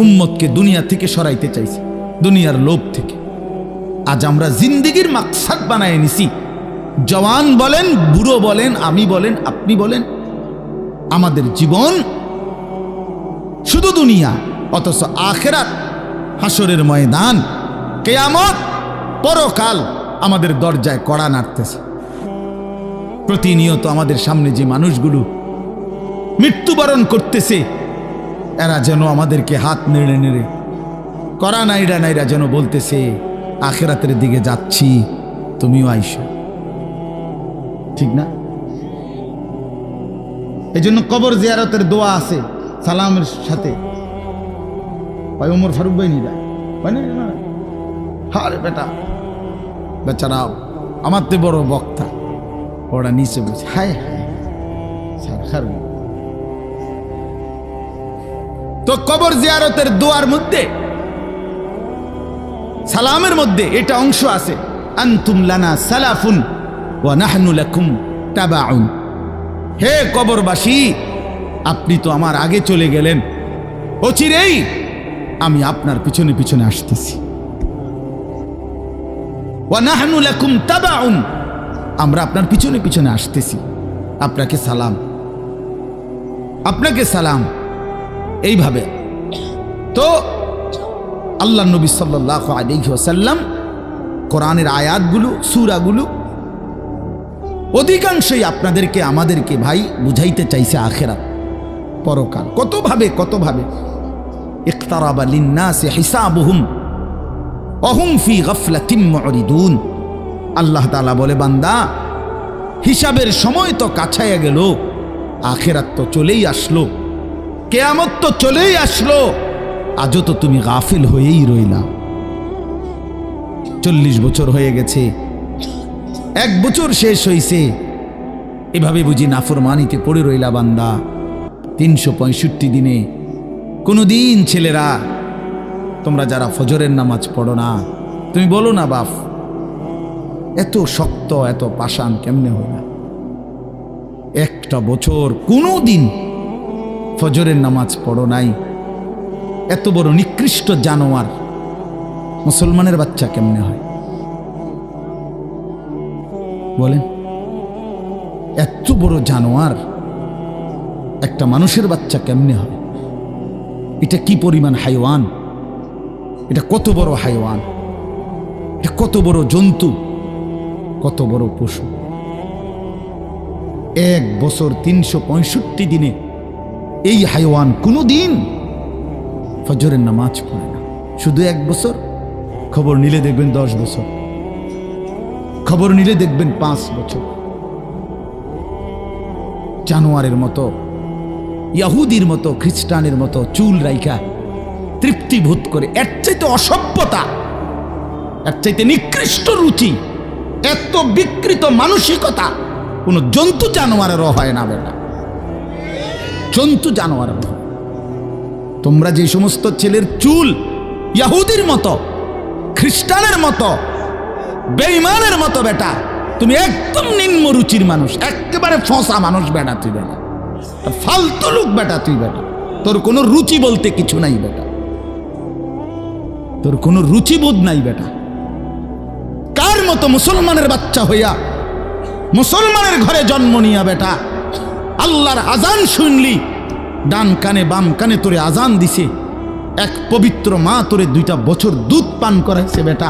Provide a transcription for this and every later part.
উম্মতকে দুনিয়া থেকে সরাইতে চাইছে, দুনিয়ার লোভ থেকে। আজ আমরা জিন্দেগির মাকসাদ বানায় নিছি। জওয়ান বলেন, বুড়ো বলেন, আমি বলেন, আপনি বলেন, আমাদের জীবন শুধু দুনিয়া, অথচ আখিরাত, হাসরের ময়দান, কিয়ামত, পরকাল আমাদের দরজায় কড়া নাড়তেছে। প্রতিনিয়ত আমাদের সামনে যে মানুষগুলো মৃত্যুবরণ করতেছে, এরা যেন আমাদেরকে হাত নেড়ে নেড়ে, কড়া নাইরা নাইরা যেন বলতেছে, আখিরাতের দিকে যাচ্ছি, তুমিও আইসো। ঠিক না? এই জন্য কবর জিয়ারতের দোয়া আছে সালামের সাথে। ভাই ওমর ফারুক ভাই নিরা না, হারে বেটা, বেচারা আমার তে বড় বক্তা, ওরা নিচে বসে হায় হায় সার। তো কবর জিয়ারতের দোয়ার মধ্যে, সালামের মধ্যে এটা অংশ আছে, আনতুম লানা সালাফুন ওয়া নাহনু লাকুম তাবাউন। হে কবরবাসী, আপনি তো আমার আগে চলে গেলেন, অচিরেই আমি আপনার পিছনে পিছনে আসতেছি। ওয়া নাহনু লাকুম তাবাউন, আমরা আপনার পিছনে পিছনে আসতেছি। আপনাকে সালাম, আপনাকে সালাম। এইভাবে তো আল্লাহ নবী সাল্লাল্লাহু আলাইহি ওয়াসাল্লাম কোরআনের আয়াতগুলো, সূরাগুলো অধিকাংশই আপনাদেরকে আমাদেরকে ভাই বুঝাইতে চাইছে আখিরাত, পরকাল। কতভাবে ইকতারাবা লিন্নাসি হিসাবুহুম ওয়া হুম ফি গাফলাতিন মুরিদুন। আল্লাহ তাআলা বলে, বান্দা, হিসাবের সময় তো কাছায়া গেল, আখিরাত তো চলেই আসলো, কিয়ামত তো চলেই আসলো, আজও তো তুমি গাফিল হয়েই রইলা। 40 বছর হয়ে গেছে, 1 বছর শেষ হইছে, এভাবে বুঝি নাফরমানিতে পড়ে রইলা বান্দা। 365 দিনে কোনদিন ছেলেরা, তোমরা যারা ফজরের নামাজ পড়ো না, তুমি বলো না বাপ, এত শক্ত এত পাষাণ কেমনে হয় না? 1টা বছর কোনদিন ফজরের নামাজ পড়ো নাই, এত বড় নিকৃষ্ট জানোয়ার মুসলমানের বাচ্চা কেমনে হয় বলেন? এত বড় জানোয়ার একটা মানুষের বাচ্চা কেমনে হয়? এটা কি পরিমাণ হাইওয়ান, এটা কত বড় হাইওয়ান, এটা কত বড় জন্তু, কত বড় পশু। 1 বছর 365 দিনে এই হাইওয়ান কোনোদিন ফজরের নামাজ পড়ে না। শুধু 1 বছর, খবর নিলে দেখবেন 10 বছর, খবর নিলে দেখবেন 5 বছর। জানোয়ারের মতো, ইহুদির মতো, খ্রিস্টানের মতো চুল রাইখা তৃপ্তিভূত করে, এর চাইতে অসভ্যতা, এর চাইতে নিকৃষ্ট রুচি, এত বিকৃত মানসিকতা কোন জন্তু জানোয়ারেরও হয় না বেটা, জন্তু জানোয়ারের। তোমরা যে সমস্ত ছেলের চুল ইহুদির মতো, খ্রিস্টানের মতো, বেঈমানের মতো বেটা, তুমি একদম নিম্ন রুচির মানুষ, একেবারে ফসা মানুষ বেটা, তুই বেটা ফালতু লোক বেটা, তুই বেটা, তোর কোনো রুচি বলতে কিছু নাই বেটা, তোর কোনো রুচিবোধ নাই বেটা। কার মতো মুসলমানের বাচ্চা হইয়া, মুসলমানের ঘরে জন্ম নিয়া বেটা, আল্লাহর আজান শুনলি, ডান কানে বাম কানে তোরে আজান দিছে, এক পবিত্র মা তোরে 2টা বছর দুধ পান করাইছে বেটা,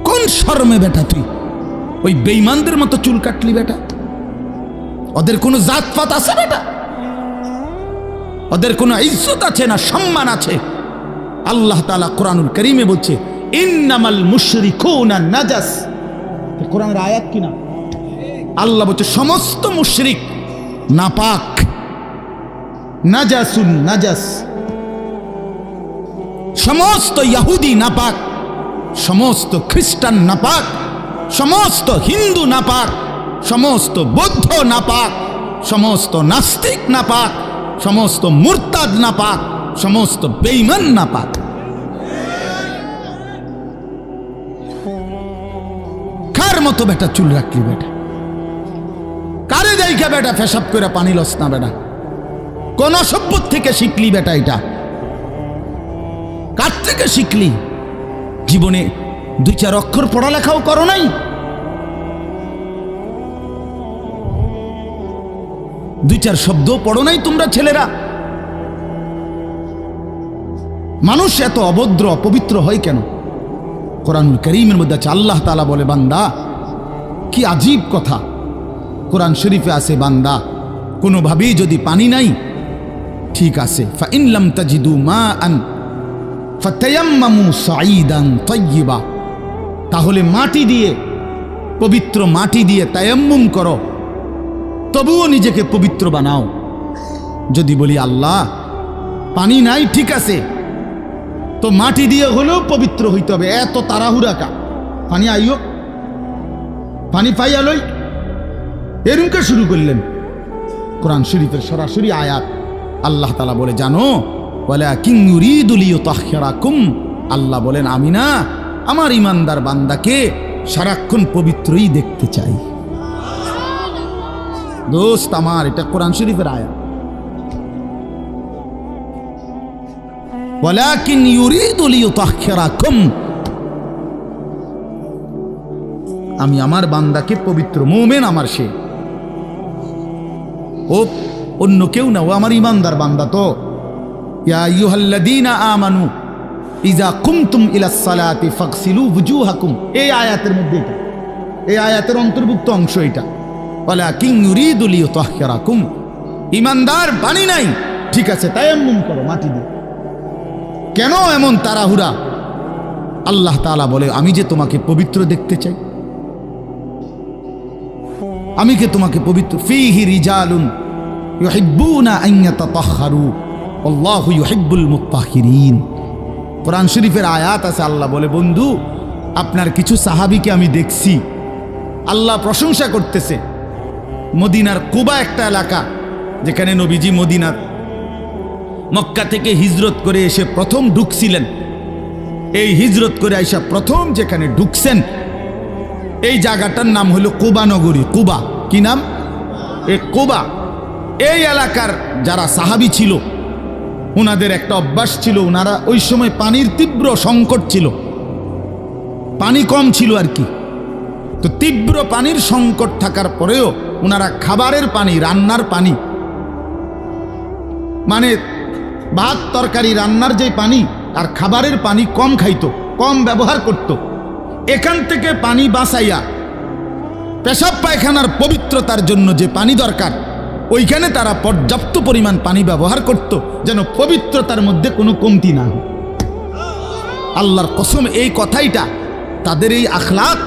কোন শরমে বেটা তুই ওই বেঈমানদের মতো চুল কাটলি বেটা? ওদের কোনো জাতপাত আছে বেটা? ওদের কোনো ইজ্জত আছে না সম্মান আছে? আল্লাহ তাআলা কোরআনুল কারীমে বলছে, ইন্নামাল মুশরিকুনা নাজাস। কোরআনের আয়াত কিনা? আল্লাহ বলছে সমস্ত মুশরিক নাপাক, নাজাসুন নাজাস। সমস্ত ইহুদি নাপাক, সমস্ত খ্রিস্টান নাপাক, সমস্ত হিন্দু নাপাক, সমস্ত বৌদ্ধ নাপাক, সমস্ত নাস্তিক নাপাক, সমস্ত মুরতাদ নাপাক, সমস্ত বেঈমান নাপাক। কার মতো বেটা চুল রাখলি বেটা? কারে দেইখা বেটা পেশাব করে পানি লস না বেটা? কোন সভ্য থেকে শিখলি বেটা? এটা কার থেকে শিখলি? জীবনে 2-4 অক্ষর পড়ালেখাও করো নাই? দুই চার শব্দ পড়ো নাই তোমরা ছেলেরা? মানুষ এত অভদ্র অপবিত্র হয় কেন? কোরআনুল কারীমের মধ্যে আছে, আল্লাহ তাআলা বলে, বান্দা কি আজীব কথা, কোরআন শরীফে আছে, বান্দা কোনোভাবেই যদি পানি নাই, ঠিক আছে, ফাইন লাম তাজিদু মাআন ফাতায়াম্মামু সাঈদান তাইয়্যিবা, তাহলে মাটি দিয়ে, পবিত্র মাটি দিয়ে তায়াম্মুম করো, তবুও নিজেকে পবিত্র বানাও। যদি বলি আল্লাহ পানি নাই, ঠিক আছে, তো মাটি দিয়ে হলেও পবিত্র হইতে হবে, এত তাড়াহুড়া কা? পানি আইও, পানি পাইয়া লই, এরকম শুরু করলেন। কোরআন শরীফের সরাসরি আয়াত, আল্লাহ তাআলা বলে, জানো, ওয়ালাকিন ইউরিদু লিইউতাহহিরাকুম, আল্লাহ বলেন আমি না আমার ইমানদার বান্দাকে সারাক্ষণ পবিত্রই দেখতে চাই। দোস্ত আমার, এটা কোরআন শরীফের আয়াত। ওয়ালাকিন ইউরিদু লিইউতাহহিরাকুম, আমি আমার বান্দাকে পবিত্র, মুমিন আমার সে, ও অন্য কেউ না, ও আমার ইমানদার বান্দা। তো ইয়া আইয়ুহাল্লাযীনা আমানু ইযা কুমতুম ইলাস সালাতি ফাগসিলু ওয়ুজুহাকুম, এই আয়াতের মধ্যে, এটা এই আয়াতের অন্তর্ভুক্ত অংশ এটা। ওয়ালাকিন ইউরিদু লিইউতাহহিরাকুম, ইমানদার পানি নাই, ঠিক আছে, তায়াম্মুম করো মাটি দিয়ে। কেন এমন তাড়াহুড়া? আল্লাহ তাআলা বলে, আমি যে তোমাকে পবিত্র দেখতে চাই, আমি কে তোমাকে পবিত্র। ফীহি রিজালুন ইউহিব্বুনা আন ইয়াতাতাহহারু আল্লাহু ইউহিব্বুল মুত্তাহহিরিন। কোরআন শরীফের আয়াত আছে, আল্লাহ বলে, বন্ধু আপনার কিছু সাহাবীকে আমি দেখছি, আল্লাহ প্রশংসা করতেছে। মদিনার কুবা একটা এলাকা, যেখানে নবীজি মদিনার মক্কা থেকে হিজরত করে এসে প্রথম ঢুকছিলেন। এই হিজরত করে আইসা প্রথম যেখানে ঢুকছেন, এই জায়গাটার নাম হলো কুবা নগরী। কুবা, কি নাম? এই কুবা। এই এলাকার যারা সাহাবী ছিল, ওনাদের একটা অভ্যাস ছিল, ওনারা ওই সময় পানির তীব্র সংকট ছিল, পানি কম ছিল আর কি। তো তীব্র পানির সংকট থাকার পরেও ওনারা খাবারের পানি, রান্নার পানি, মানে ভাত তরকারি রান্নার যে পানি আর খাবারের পানি কম খাইতো, কম ব্যবহার করত। এখান থেকে পানি বাঁচাইয়া পেশাব পায়খানার পবিত্রতার জন্য যে পানি দরকার, ওইখানে তারা পর্যাপ্ত পরিমাণ পানি ব্যবহার করত, যেন পবিত্রতার মধ্যে কোনো কমতি না হয়। আল্লাহর কসম, এই কথাইটা, তাদের এই আখলাক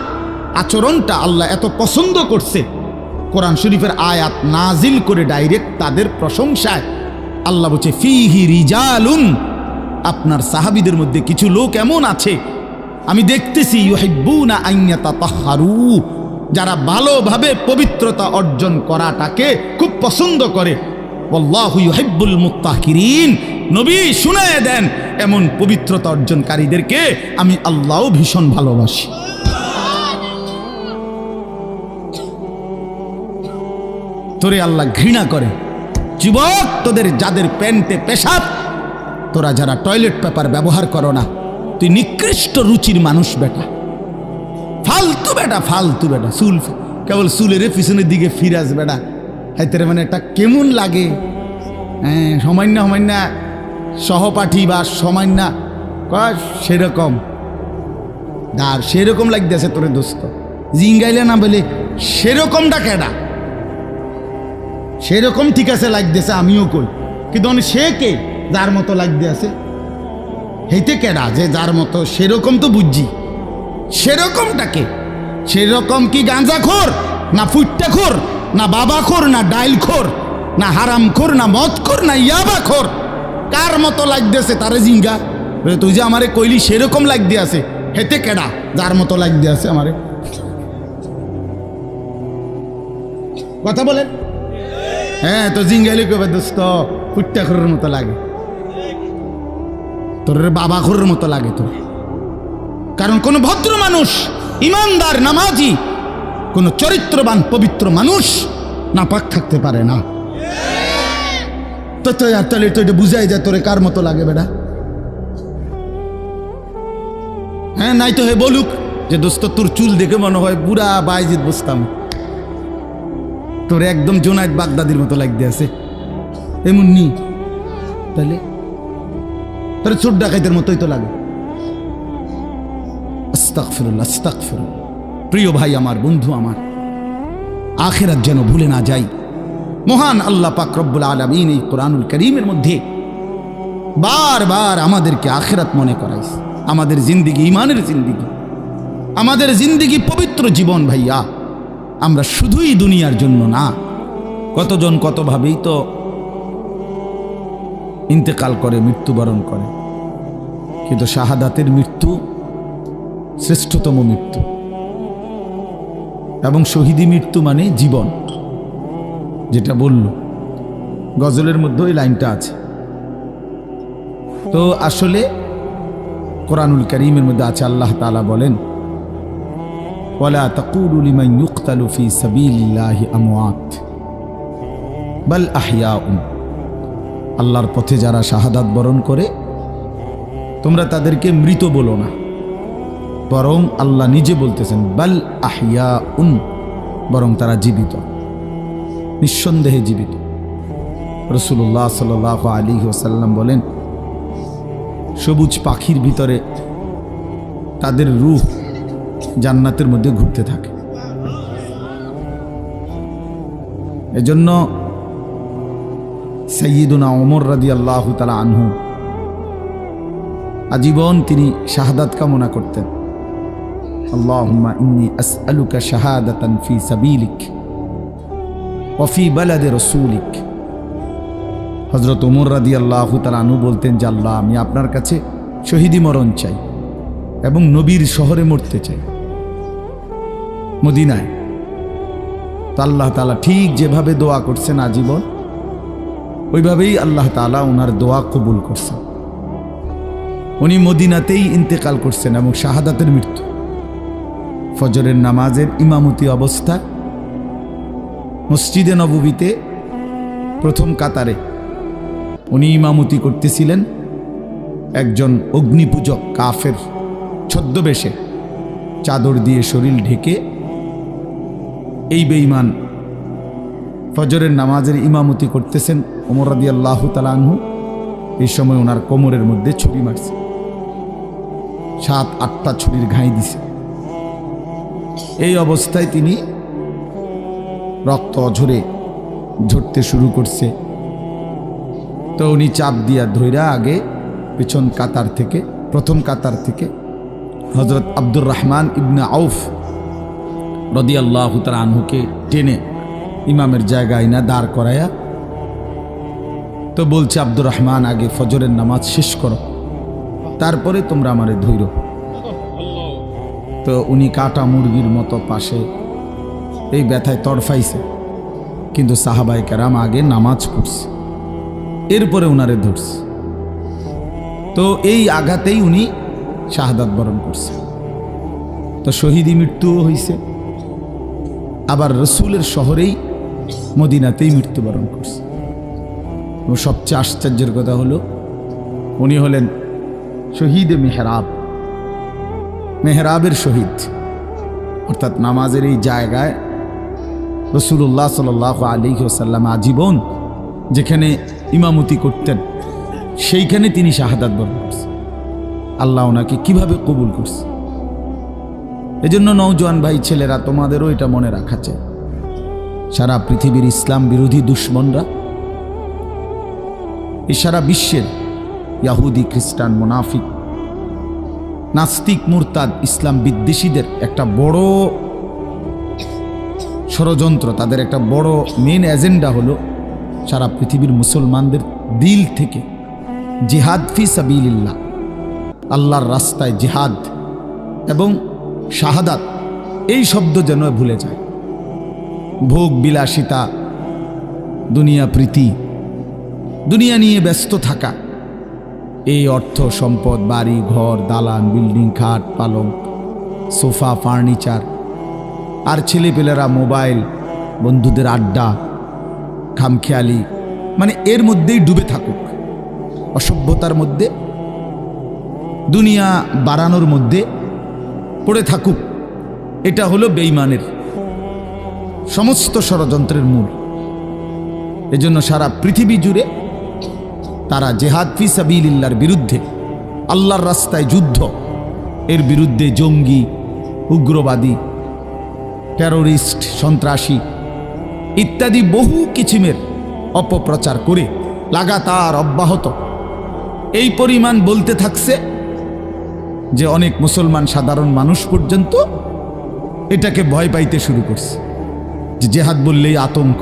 আচরণটা আল্লাহ এত পছন্দ করছে, কোরআন শরীফের আয়াত নাজিল করে ডাইরেক্ট তাদের প্রশংসায়। আল্লাহ বলছে, ফীহি রিজালুন, আপনার সাহাবীদের মধ্যে কিছু লোক এমন আছে আমি দেখতেছি, ইউহিব্বুনা আন ইয়াতাতাহহারু, যারা ভালোভাবে পবিত্রতা অর্জন করাটাকে খুব পছন্দ করে। আল্লাহু ইউহিব্বুল মুত্তাহহিরিন, নবী শুনায়ে দেন, এমন পবিত্রতা অর্জনকারীদেরকে আমি আল্লাহও ভীষণ ভালোবাসি। তোরে আল্লাহ ঘৃণা করে। যুবক, তোদের যাদের প্যান্টে পেশাব, তোরা যারা টয়লেট পেপার ব্যবহার করো না, তুই নিকৃষ্ট রুচির মানুষ বেটা, ফালতু বেটা, ফালতু বেটা। চুল কেবল চুলের পিছনের দিকে ফিরাস বেটা, হাইতের মানে এটা কেমন লাগে? হ্যাঁ, সামান্য সামান্য সহপাঠী বা সামান্য সেরকম আর সেরকম লাগতেছে তোরে দোস্ত, জিঙ্গাইলে না বলে সেরকমটা কেডা? সেরকম ঠিক আছে লাগতেছে, আমিও কই, কিন্তু সে কে যার মতো লাগতে আছে? হেইতে কেডা যে যার মতো? সেরকম তো বুঝছি, সেরকমটাকে। সেরকম কি গাঁজাখোর, না ফুট্টাখোর, না বাবাখোর, না ডাইলখোর, না হারামখোর, না মদখোর, না ইয়াবাখোর? কার মতো লাগতেছে তারে জিঙ্গা? তুই যে আমারে কইলি সেরকম লাগতে আছে, হেতে কেডা যার মতো লাগতে আছে আমারে? কথা বলেন। হ্যাঁ, তো জিঙ্গাইলে কবে দোস্ত ফুট্টাখোরের মতো লাগে, তোর বাবাখোরের মতো লাগে তোর। কারণ কোন ভদ্র মানুষ, ইমানদার, নামাজি, কোন চরিত্রবান পবিত্র মানুষ নাপাক থাকতে পারে না। তো তাহলে তো এটা বুঝাই যায় তোরে কার মতো লাগে বেটা। হ্যাঁ, নাই তো হে বলুক যে দোস্ত তোর চুল দেখে মনে হয় বুড়া বাইজিদ বসতাম, তোর একদম জোনায়েদ বাগদাদির মতো লাগতে আছে, এমন নি তাহলে তোর চোর ডাকাইতের মতোই তো লাগে। আস্তাগফিরুল্লাহ, আস্তাগফিরুল্লাহ। প্রিয় ভাই আমার, বন্ধু আমার, আখিরাত যেন ভুলে না যাই। মহান আল্লাহ পাক রব্বুল আলামিন এই কোরআনুল কারীমের মধ্যে বারবার আমাদেরকে আখিরাত মনে করাইছে। আমাদের জিন্দিগি ঈমানের জিন্দিগি, আমাদের জিন্দিগি পবিত্র জীবন ভাইয়া। আমরা শুধুই দুনিয়ার জন্য না, কতজন কতভাবেই তো ইন্তেকাল করে, মৃত্যুবরণ করে, কিন্তু শাহাদাতের মৃত্যু শ্রেষ্ঠতম মৃত্যু। এবং শহীদি মৃত্যু মানে জীবন, যেটা বলল গজলের মধ্যে ওই লাইনটা আছে। তো আসলে কোরআনুল কারীমের মধ্যে আছে, আল্লাহ তাআলা বলেন, ওয়ালা তাকুলু লিমান ইউকতালু ফি সাবিলিল্লাহি আমওয়াত বাল আহইয়াউন। আল্লাহর পথে যারা শাহাদাত বরণ করে তোমরা তাদেরকে মৃত বলো না, বরং আল্লাহ নিজে বলতেছেন বাল আহইয়াউন, বরং তারা জীবিত, নিঃসন্দেহে জীবিত। রাসূলুল্লাহ সাল্লাল্লাহু আলাইহি ওয়াসাল্লাম বলেন, সবুজ পাখির ভিতরে তাদের রূহ জান্নাতের মধ্যে ঘুরতে থাকে। এজন্য সাইয়্যিদুনা ওমর রাদিয়াল্লাহু তাআলা আনহু আজীবন তিনি শাহাদাত কামনা করতেন। আল্লাহুম্মা ইন্নী আসআলুকা শাহাদাতান ফি সাবিলিক ওয়া ফি বালাদি রাসূলিক। হযরত ওমর রাদিয়াল্লাহু তাআলা আনহু বলতেন যে আল্লাহ, আমি আপনার কাছে শহীদি মরণ চাই এবং নবীর শহরে মরতে চাই, মদিনায়। তো আল্লাহ তাআলা ঠিক যেভাবে দোয়া করছেন আজীবন, ওইভাবেই আল্লাহ তাআলা ওনার দোয়া কবুল করছেন। উনি মদিনাতেই ইন্তেকাল করছেন এবং শাহাদাতের মৃত্যু। ফজরের নামাজের ইমামতি অবস্থা মসজিদে নববীতে প্রথম কাতারে উনি ইমামতি করতেছিলেন। একজন অগ্নিপূজক কাফের ছদ্মবেশে চাদর দিয়ে শরীর ঢেকে এই বেঈমান ফজরের নামাজের ইমামতি করতেছেন ওমর রাদিয়াল্লাহু তাআলা আনহু। এই সময় ওনার কোমরের মধ্যে ছুরি মারছে, 7-8টা ছুরির ঘাই দিছে। এই অবস্থায় তিনি রক্ত ঝরতে শুরু করছে। তো উনি চাপ দিয়া ধইরা আগে পেছন কাতার থেকে, প্রথম কাতার থেকে হযরত আব্দুর রহমান ইবনে আউফ রাদিয়াল্লাহু তাআলা আনহুকে টেনে ইমামের জায়গায় না দাঁড় করায়া, তো বলছে, আব্দুর রহমান, আগে ফজরের নামাজ শেষ করো, তারপরে তোমরা আমারে ধইরো। তো উনি কাটা মুরগির মতো পাশে এই ব্যথায় তড়ফাইছে, কিন্তু সাহাবায়ে কেরাম আগে নামাজ পড়ছে, এরপরে উনারে ধরছে। তো এই আঘাতেই উনি শাহাদাত বরণ করছে। তো শহীদি মৃত্যুও হয়েছে, আবার রসুলের শহরেই মদিনাতেই মৃত্যুবরণ করছে। এবং সবচেয়ে আশ্চর্যের কথা হলো, উনি হলেন শহীদে মেহরাব, মেহরাবের শহীদ। অর্থাৎ নামাজের এই জায়গায় রাসূলুল্লাহ সাল্লাল্লাহু আলাইহি ওয়াসাল্লাম আজীবন যেখানে ইমামতি করতেন, সেইখানে তিনি শাহাদাত বরণ করছেন। আল্লাহ ওনাকে কিভাবে কবুল করছে। এজন্য নওজোয়ান ভাই ছেলেরা, তোমাদেরও এটা মনে রাখা চাই, সারা পৃথিবীর ইসলাম বিরোধী দুশ্মনরা, এই সারা বিশ্বের ইয়াহুদি, খ্রিস্টান, মুনাফিক, নাস্তিক, মুরতাদ, ইসলাম বিদ্বেষীদের একটা বড় ষড়যন্ত্র, তাদের একটা বড় মেন এজেন্ডা হলো সারা পৃথিবীর মুসলমানদের দিল থেকে জিহাদ ফি সাবিলিল্লাহ, আল্লাহর রাস্তায় জিহাদ এবং শাহাদাত, এই শব্দ যেন ভুলে যায়। ভোগ বিলাসিতা, দুনিয়া প্রীতি, দুনিয়া নিয়ে ব্যস্ত থাকা, এই অর্থ সম্পদ, বাড়ি ঘর, দালান, বিল্ডিং, খাট পালং, সোফা, ফার্নিচার, আর ছেলেপেলেরা মোবাইল, বন্ধুদের আড্ডা, খামখেয়ালি, মানে এর মধ্যেই ডুবে থাকুক, অসভ্যতার মধ্যে, দুনিয়া বাড়ানোর মধ্যে পড়ে থাকুক। এটা হলো বেঈমানের সমস্ত ষড়যন্ত্রের মূল। এজন্য সারা পৃথিবী জুড়ে তারা জিহাদ ফি সাবিলিল্লাহর বিরুদ্ধে, আল্লাহর রাস্তায় যুদ্ধ, এর বিরুদ্ধে জঙ্গি, উগ্রবাদী, টেরোরিস্ট, সন্ত্রাসী ইত্যাদি বহু কিছিমের অপপ্রচার করে লাগাতার অব্যাহত এই পরিমাণ বলতে থাকছে যে অনেক মুসলমান সাধারণ মানুষ পর্যন্ত এটাকে ভয় পাইতে শুরু করছে, যে জেহাদ বললেই আতঙ্ক,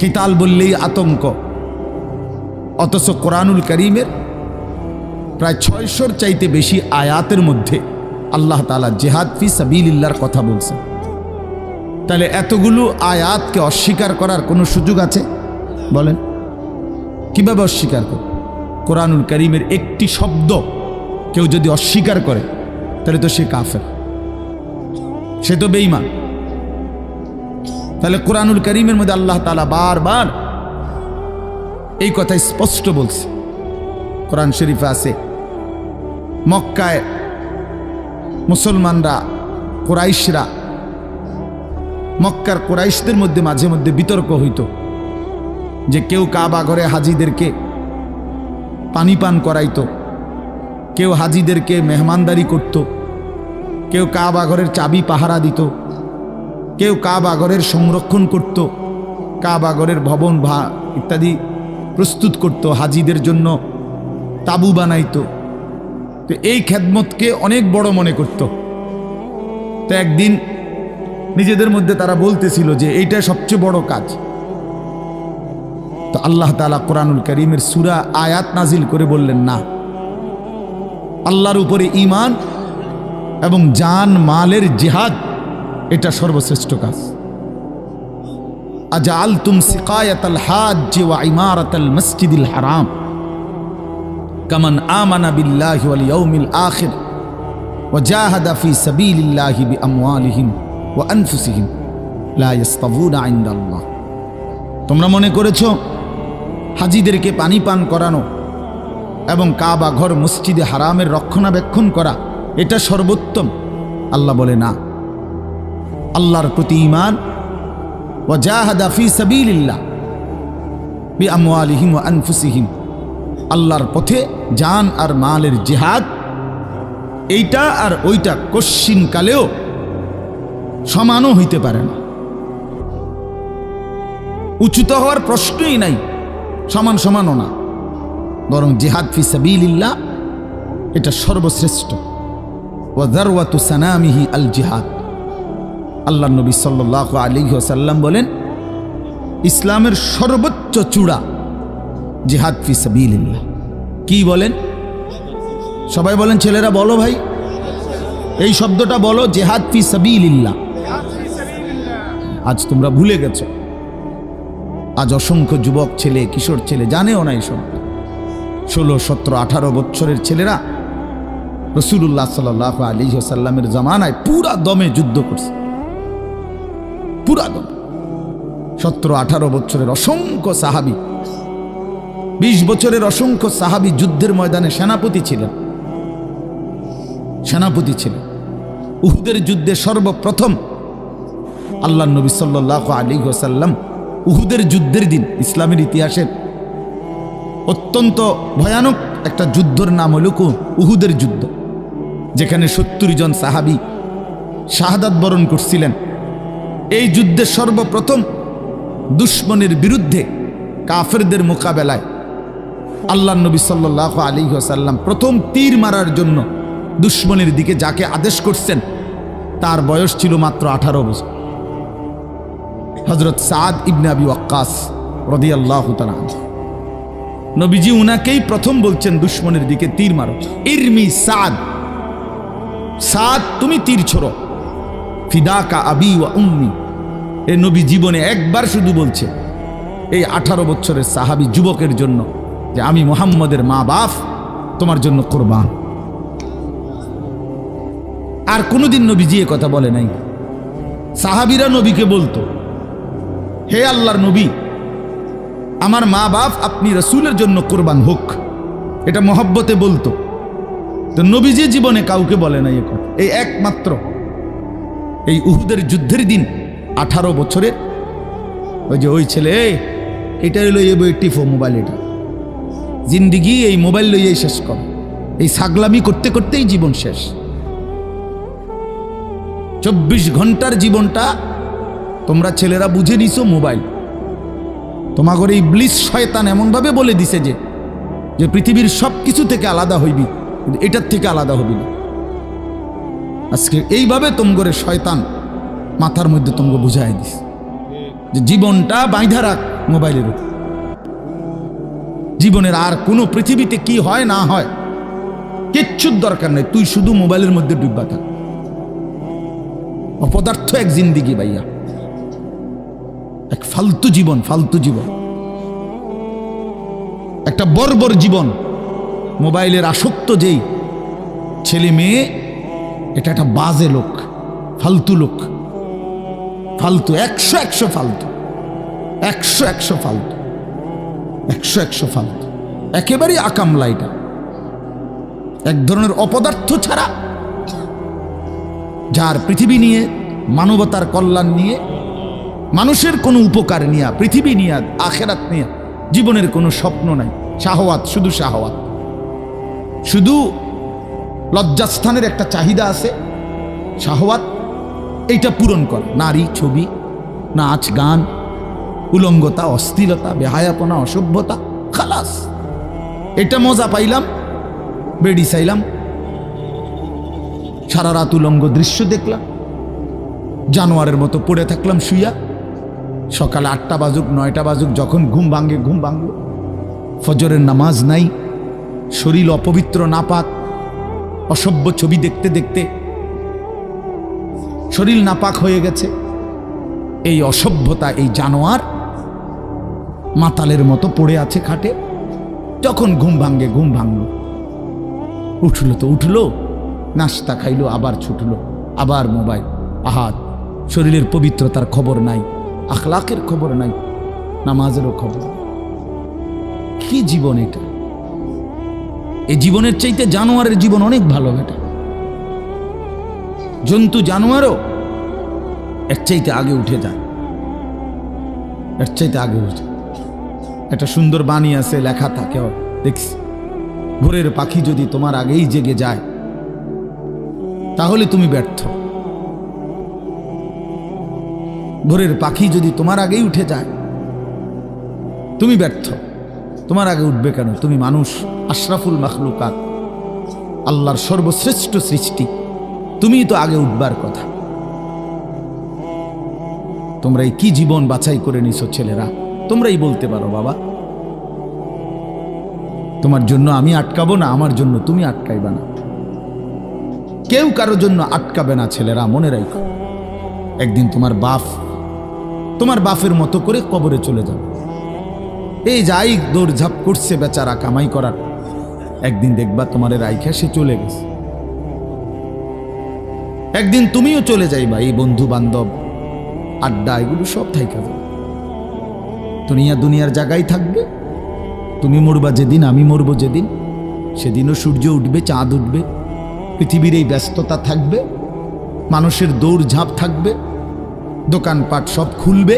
কিতাল বললেই আতঙ্ক। অথচ কোরআনুল কারীমের প্রায় 600-র চাইতে বেশি আয়াতের মধ্যে আল্লাহ তাআলা জিহাদ ফি সাবিলিল্লাহর কথা বলছেন। তাহলে এতগুলো আয়াতকে অস্বীকার করার কোনো সুযোগ আছে? বলেন, কিভাবে অস্বীকার করে? কোরআনুল কারীমের একটি শব্দ কেউ যদি অস্বীকার করে তাহলে তো সে কাফের, সে তো বেঈমান। তাহলে কোরআনুল কারীমের মধ্যে আল্লাহ তাআলা বারবার এই কথা স্পষ্ট বলছে। কোরআন শরীফে আছে, মক্কায় মুসলমানরা, কুরাইশরা, মক্কার কুরাইশদের মধ্যে মাঝে মধ্যে বিতর্ক হইত যে কেউ কাবা ঘরে হাজিদেরকে পানি পান করাইতো, কেউ হাজিদেরকে মেহমানদারি করত, কেউ কাবা ঘরের চাবি পাহারা দিত, কেউ কাবা ঘরের সংরক্ষণ করত, কাবা ঘরের ভবন ইত্যাদি প্রস্তুত করত, হাজিদের জন্য তাবু বানাইতো। তো এই খেদমতকে অনেক বড় মনে করত। তো একদিন নিজেদের মধ্যে তারা বলতেছিল যে এইটা সবচেয়ে বড় কাজ। তো আল্লাহ তাআলা কোরআনুল কারীমের সূরা আয়াত নাজিল করে বললেন, না, আল্লাহর উপরে ঈমান এবং জান মালের জিহাদ এটা সর্বশ্রেষ্ঠ কাজ। আজআলতুম সিকায়াতাল হাজ্জ ওয়া ইমারাতাল মসজিদিল হারাম কামান আমানা বিল্লাহি ওয়াল ইয়াউমিল আখির ওয়া জাহাদা ফি সাবিলিল্লাহি বিআমওয়ালিহিম ওয়া আনফুসিহিম লা ইস্তাবুনা ইনদাল্লাহ। তোমরা মনে করেছো হাজিদেরকে পানি পান করানো এবং কাবা ঘর মসজিদে হারামের রক্ষণাবেক্ষণ করা এটা সর্বোত্তম? আল্লাহ বলে, না, আল্লাহর প্রতি ঈমান, ওয়া জাহাদা ফি সাবিলিল্লাহ বিআমওয়ালিহিম ওয়া আনফুসিহিম, আল্লাহর পথে জান আর মালের জিহাদ, এইটা আর ওইটা কশ্চিন কালেও সমানও হইতে পারে না, উচ্চত হওয়ার প্রশ্নই নাই, সমান সমানও না, বরং জিহাদ ফি সাবিলিল্লাহ এটা সর্বশ্রেষ্ঠ। ওয়া যারওয়াতু সানামিহি আল জিহাদ। আল্লাহর নবী সাল্লাল্লাহু আলাইহি ওয়াসাল্লাম বলেন, ইসলামের সর্বোচ্চ চূড়া জিহাদ ফি সাবিলিল্লাহ। কি বলেন? সবাই বলেন, ছেলেরা বলো ভাই, এই শব্দটা বলো, জিহাদ ফি সাবিলিল্লাহ। আজ তোমরা ভুলে গেছো। আজ অসংখ্য যুবক ছেলে, কিশোর ছেলে জানেও না এইসব। 16, 17, 18 বছরের ছেলেরা রাসূলুল্লাহ সাল্লাল্লাহু আলাইহি ওয়াসাল্লামের জামানায় পুরা দমে যুদ্ধ করছে, পুরা দমে। 17, 18 বছরের অসংখ্য সাহাবী, 20 বছরের অসংখ্য সাহাবী যুদ্ধের ময়দানে সেনাপতি ছিলেন। উহুদের যুদ্ধে সর্বপ্রথম আল্লাহর নবী সাল্লাল্লাহু আলাইহি ওয়াসাল্লাম উহুদের যুদ্ধের দিন, ইসলামের ইতিহাসের অত্যন্ত ভয়ানক একটা যুদ্ধের নাম হল উহুদের যুদ্ধ, যেখানে 70 জন সাহাবী শাহাদাত বরণ করছিলেন। এই যুদ্ধে সর্বপ্রথম দুশমনের বিরুদ্ধে, কাফেরদের মোকাবেলায় আল্লাহর নবী সাল্লাল্লাহু আলাইহি ওয়াসাল্লাম প্রথম তীর মারার জন্য দুশমনের দিকে যাকে আদেশ করছেন তার বয়স ছিল মাত্র 18 বছর। হযরত সাদ ইবনে আবি ওয়াক্কাস রাদিয়াল্লাহু তাআলা আনহু। নবীজি উনাকেই প্রথম বলছেন দুশমনের দিকে তীর মারো, ইরমি সাদ, সাদ তুমি তীর ছোড়ো, ফিদাকা আবি ওয়া উম্মি। এ নবী জীবনে একবার শুধু বলছে এই 18 বছরের সাহাবী যুবকের জন্য যে আমি মুহাম্মদের মা বাপ তোমার জন্য কুরবান। আর কোনোদিন নবীজি এ কথা বলে নাই। সাহাবীরা নবীকে বলতো, হে আল্লাহর নবী, আমার মা বাপ আপনি রসুলের জন্য কোরবান হোক, এটা মহব্বতে বলতো। তো নবীজি জীবনে কাউকে বলে নাই এখন। এই একমাত্র এই উহুদের যুদ্ধের দিন 18 বছরের ওই ছেলে, এটা হইলো এই বই টিফো মোবাইল, এটা জিন্দিগি এই মোবাইল লইয়াই শেষ কর, এই ছাগলামি করতে করতেই জীবন শেষ। 24 ঘন্টার জীবনটা তোমরা ছেলেরা বুঝে নিছো মোবাইল। তোমাগর এই ইবলিস শয়তান এমনভাবে বলে দিছে যে পৃথিবীর সব কিছু থেকে আলাদা হইবি, কিন্তু এটার থেকে আলাদা হবি না। আজকে এইভাবে তোমগরে শয়তান মাথার মধ্যে তোমকে বুঝাই দিস যে জীবনটা বাইধা রাখ মোবাইলের উপর। জীবনের আর কোনো পৃথিবীতে কি হয় না হয় কিচ্ছুর দরকার নেই, তুই শুধু মোবাইলের মধ্যে ডুববা থাক। অপদার্থ এক জিন্দিগি ভাইয়া, এক ফালতু জীবন, ফালতু জীবন, একটা বর্বর জীবন। মোবাইলের আসক্ত যেই ছেলে মেয়ে, এটা একটা বাজে লোক, ফালতু লোক, ফালতু, 100 ফালতু, 100 ফালতু, 100 ফালতু, একেবারেই আকামলা। এটা এক ধরনের অপদার্থ ছাড়া, যার পৃথিবী নিয়ে, মানবতার কল্যাণ নিয়ে, মানুষের কোনো উপকার নিয়ে, পৃথিবী নিয়ে, আখেরাত নিয়ে জীবনের কোনো স্বপ্ন নাই। শাহওয়াত, শুধু শাহওয়াত, শুধু লজ্জাস্থানের একটা চাহিদা আছে, শাহওয়াত, এইটা পূরণ কর। নারী, ছবি, নাচ, গান, উলঙ্গতা, অস্থিরতা, বেহায়াপনা, অসভ্যতা, খালাস। এটা মজা পাইলাম, বেডি চাইলাম, সারা রাত উলঙ্গ দৃশ্য দেখলাম, জানোয়ারের মতো পড়ে থাকলাম শুইয়া। সকালে 8টা বাজুক 9টা বাজুক, যখন ঘুম ভাঙে ঘুম ভাঙল। ফজরের নামাজ নাই, শরীর অপবিত্র, নাপাক, অসভ্য ছবি দেখতে দেখতে শরীর নাপাক হয়ে গেছে। এই অসভ্যতা, এই জানোয়ার মাতালের মতো পড়ে আছে খাটে। যখন ঘুম ভাঙে ঘুম ভাঙল, উঠলো তো উঠলো, নাস্তা খাইলো, আবার ছুটলো, আবার মোবাইল। আহাত, শরীরের পবিত্রতার খবর নাই, আখলাকের খবর নাই, নামাজেরও খবর। কি জীবন এটা! এই জীবনের চাইতে জানোয়ারের জীবন অনেক ভালো। এটা জন্তু, জানোয়ারও এর চাইতে আগে উঠে যায়, এর চাইতে আগে উঠে। একটা সুন্দর বাণী আছে, লেখা থাকে, দেখছি, ভোরের পাখি যদি তোমার আগেই জেগে যায় তাহলে তুমি ব্যর্থ। ভোরের পাখি যদি তোমার আগেই উঠে যায় তুমি ব্যর্থ। তোমার আগে উঠবে কেন? তুমি মানুষ, আশরাফুল মাখলুকাত, আল্লাহর সর্বশ্রেষ্ঠ সৃষ্টি, তুমিই তো আগে উঠবার কথা। তোমরাই কি জীবন বাছাই করে নিছো ছেলেরা, তোমরাই বলতে পারো বাবা। তোমার জন্য আমি আটকাবো না, আমার জন্য তুমি আটকাইবা না, কেউ কারোর জন্য আটকাবে না। ছেলেরা মনে রাখো, একদিন তোমার বাপের মতো করে কবরে চলে যাবে। এই যাই দৌড়ঝাঁপ করছে বেচারা কামাই করার, একদিন দেখবা তোমার রাইখা সে চলে গেছে। একদিন তুমিও চলে যাইবা। এই বন্ধু বান্ধব, আড্ডা, এগুলো সব থাইকা যাবে। দুনিয়ার জায়গায় থাকবে। তুমি মরবা যেদিন, আমি মরবো যেদিন, সেদিনও সূর্য উঠবে, চাঁদ উঠবে, পৃথিবীর এই ব্যস্ততা থাকবে, মানুষের দৌড়ঝাঁপ থাকবে, দোকানপাট সব খুলবে,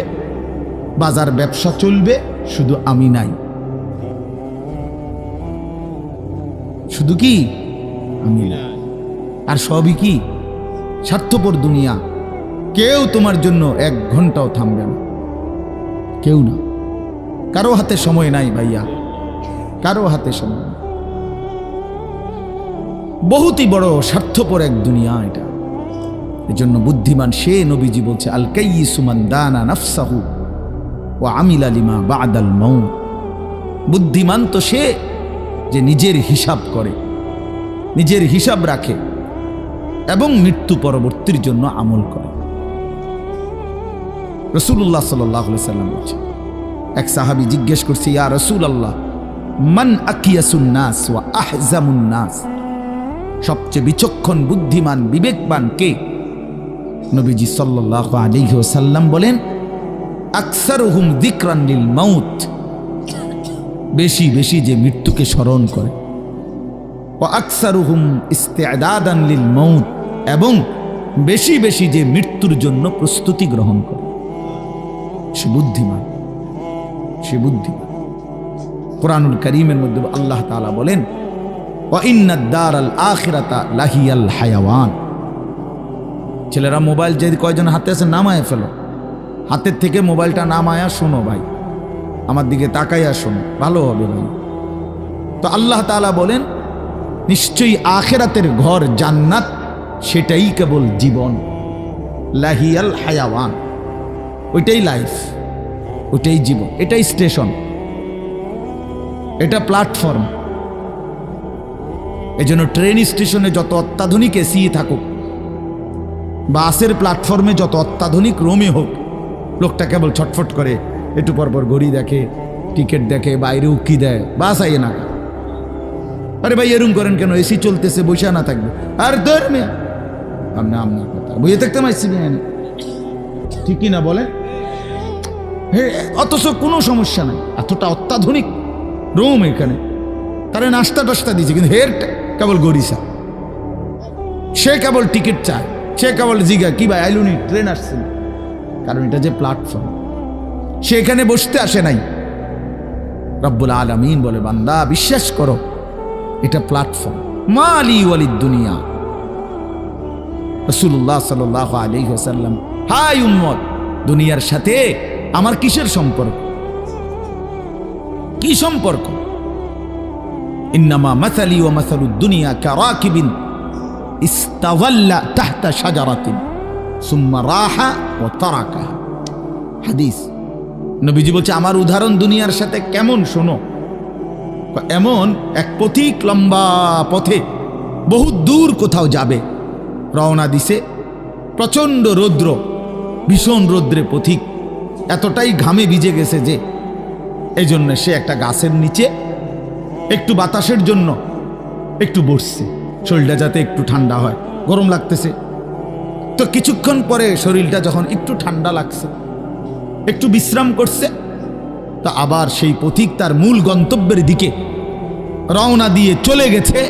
বাজার ব্যবসা চলবে, শুধু আমি নাই। শুধু কি আমি নাই, আর সবই কি স্বার্থপর দুনিয়া। কেউ তোমার জন্য 1 ঘন্টাও থামবে না, কেউ না। কারো হাতে সময় নাই ভাইয়া, কারো হাতে সময় নাই। বহুতই বড় স্বার্থপর এক দুনিয়া এটা। এজন্য বুদ্ধিমান সে, নবীজি বলছে, আল কাইয়িসু মান দানা নাফসাহু ওয়া আমিলা লিমা বা'দাল মাউত। বুদ্ধিমান তো সে যে নিজের হিসাব করে, নিজের হিসাব রাখে এবং মৃত্যু পরবর্তীর জন্য আমল করে। রাসূলুল্লাহ সাল্লাল্লাহু আলাইহি সাল্লাম বলছে, এক সাহাবী জিজ্ঞেস করছে, ইয়া রাসূলুল্লাহ, মান আকিয়াসুন নাস ওয়া আহজামুন নাস? সবচেয়ে বিচক্ষণ, বুদ্ধিমান, বিবেকবান কে? নবীজি সাল্লাল্লাহু আলাইহি ওয়াসাল্লাম বলেন, আকসারুহুম যিকরান লিল মাউত বেশি বেশি যে মৃত্যুকে স্মরণ করে, ওয়া আকসারুহুম ইস্তিআদাদান লিল মাউত, এবং বেশি বেশি যে মৃত্যুর জন্য প্রস্তুতি গ্রহণ করে, সে বুদ্ধিমান, সে বুদ্ধিমান। কুরআনুল কারীমের মধ্যে আল্লাহ তাআলা বলেন, ওয়া ইন্নাদ দারাল আখিরাতা লাহিয়াল হায়াওয়ান। ছেলেরা মোবাইল যে কয়জন হাতে আছে নামায় ফেলো, হাতের থেকে মোবাইলটা নামায়া শোনো ভাই, আমার দিকে তাকাইয়া শোনো, ভালো হবে ভাই। তো আল্লাহ তাআলা বলেন নিশ্চয়ই আখিরাতের ঘর জান্নাত সেটাই কেবল জীবন, লাহিয়াল হায়াওয়ান, ওইটাই লাইফ, ওইটাই জীবন, এটাই স্টেশন, এটা প্ল্যাটফর্ম। এজন্য ট্রেন স্টেশনে যত অত্যাধুনিক এসি থাকুক, বাসের প্ল্যাটফর্মে যত অত্যাধুনিক রুমে হোক, লোকটা কেবল ছটফট করে, একটু পরপর ঘড়ি দেখে, টিকিট দেখে, বাইরে উকি দেয়, বাস আইয়ে না। আরে ভাই এরম করেন কেন, এসি চলতেছে, বসে না থাকবে। আর ধর্মে আপনার কথা বইয়ে থাকতে মাইছি ঠিকই না বলে, অথচ কোনো সমস্যা নাই, এতটা অত্যাধুনিক রুম এখানে, তারে নাস্তা টাস্তা দিয়েছে, কিন্তু হের কেবল গড়িসা, সে কেবল টিকিট চায়, সে কেবল জিগা কি ভাই আইলুনি, ট্রেন আসছে না, কারণ এটা যে প্ল্যাটফর্ম, সে এখানে বসতে আসে নাই। রব্বুল আলামিন বলে, বান্দা বিশ্বাস করো, এটা প্ল্যাটফর্ম, মালি ওয়ালিদ দুনিয়া। রাসূলুল্লাহ সাল্লাল্লাহু আলাইহি ওয়াসাল্লাম, হাই উম্মত, দুনিয়ার সাথে আমার কিসের সম্পর্ক, কি সম্পর্ক? ইন্নামা মাসালি ওয়া মাসালুদ দুনিয়া কারাকিবিন ইস্তাযাল্লা তাহতা শাজারাতিন সুম্মা রাহা ওয়া তারাকাহা। হাদিস, নবীজি বলছে আমার উদাহরণ দুনিয়ার সাথে কেমন শোনো, এমন এক পথিক লম্বা পথে বহু দূর কোথাও যাবে, রওনা দিছে, প্রচণ্ড রৌদ্র, ভীষণ রৌদ্রে পথিক এতটাই ঘামে ভিজে গেছে যে এই জন্য সে একটা গাছের নিচে একটু বাতাসের জন্য একটু বসছে, শরীরটা যাতে একটু ঠান্ডা হয়, গরম লাগতেছে। তো কিছুক্ষণ পরে শরীরটা যখন একটু ঠান্ডা লাগছে, একটু বিশ্রাম করছে, তা আবার সেই পথিক তার মূল গন্তব্যের দিকে রওনা দিয়ে চলে গেছে।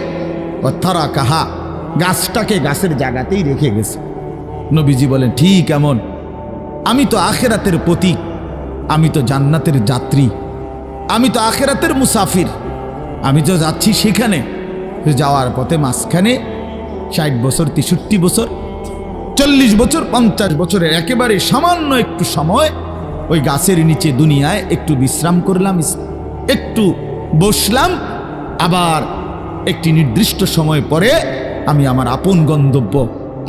তারা কাহা, গাছটাকে গাছের জায়গাতেই রেখে গেছে। নবীজি বলেন ঠিক এমন আমি তো আখিরাতের পথিক, আমি তো জান্নাতের যাত্রী, আমি তো আখিরাতের মুসাফির, আমি তো যাচ্ছি সেখানে। যাওয়ার পথে মাঝখানে 60 বছর, 63 বছর, 40 বছর, 50 বছরের একেবারে সামান্য একটু সময় ওই গাছের নিচে দুনিয়ায় একটু বিশ্রাম করলাম, একটু বসলাম, আবার একটি নির্দিষ্ট সময় পরে আমি আমার আপন গন্তব্য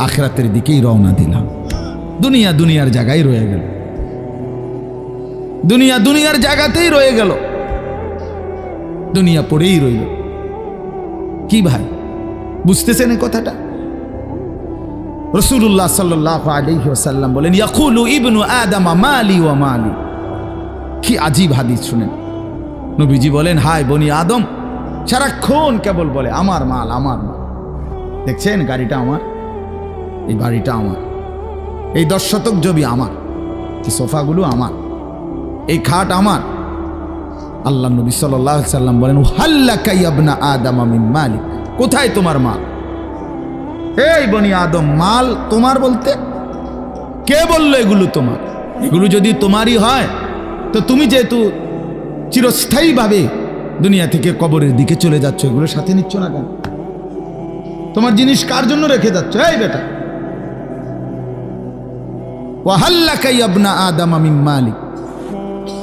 আখিরাতের দিকেই রওনা দিলাম। দুনিয়া দুনিয়ার জায়গায় রয়ে গেল, দুনিয়া দুনিয়ার জায়গাতেই রয়ে গেল, দুনিয়া পড়েই রইল। কি ভাই বুঝতেছেন এই কথাটা? রাসূলুল্লাহ সাল্লাল্লাহু আলাইহি ওয়াসাল্লাম বলেন, ইয়াকুলু ইবনু আদম মালি ওয়া মালি। কি আজীব হাদিস শুনেন। নবীজি বলেন, হায় বনি আদম সারাক্ষণ কেবল বলে আমার মাল, আমার মাল। দেখছেন গাড়িটা আমার, এই বাড়িটা আমার, এই 10 শতক জমি আমার, এই সোফাগুলো আমার, এই খাট আমার। আল্লাহ নবী সাল্লাল্লাহু আলাইহি সাল্লাম বলেন, হাল্লাকা ইবনা আদম মিন মালিক, কোথায় তোমার মাল? এই বনি আদম মাল তোমার বলতে কে বললো এগুলো তোমার? এগুলো যদি তোমারই হয় তো তুমি যেহেতু চিরস্থায়ীভাবে দুনিয়া থেকে কবরের দিকে চলে যাচ্ছ, এগুলো সাথে নিচ্ছ না কেন? তোমার জিনিস কার জন্য রেখে যাচ্ছ? এই বেটা, ওয়াহাল্লাকা ইবনা আদম মিন মালিক,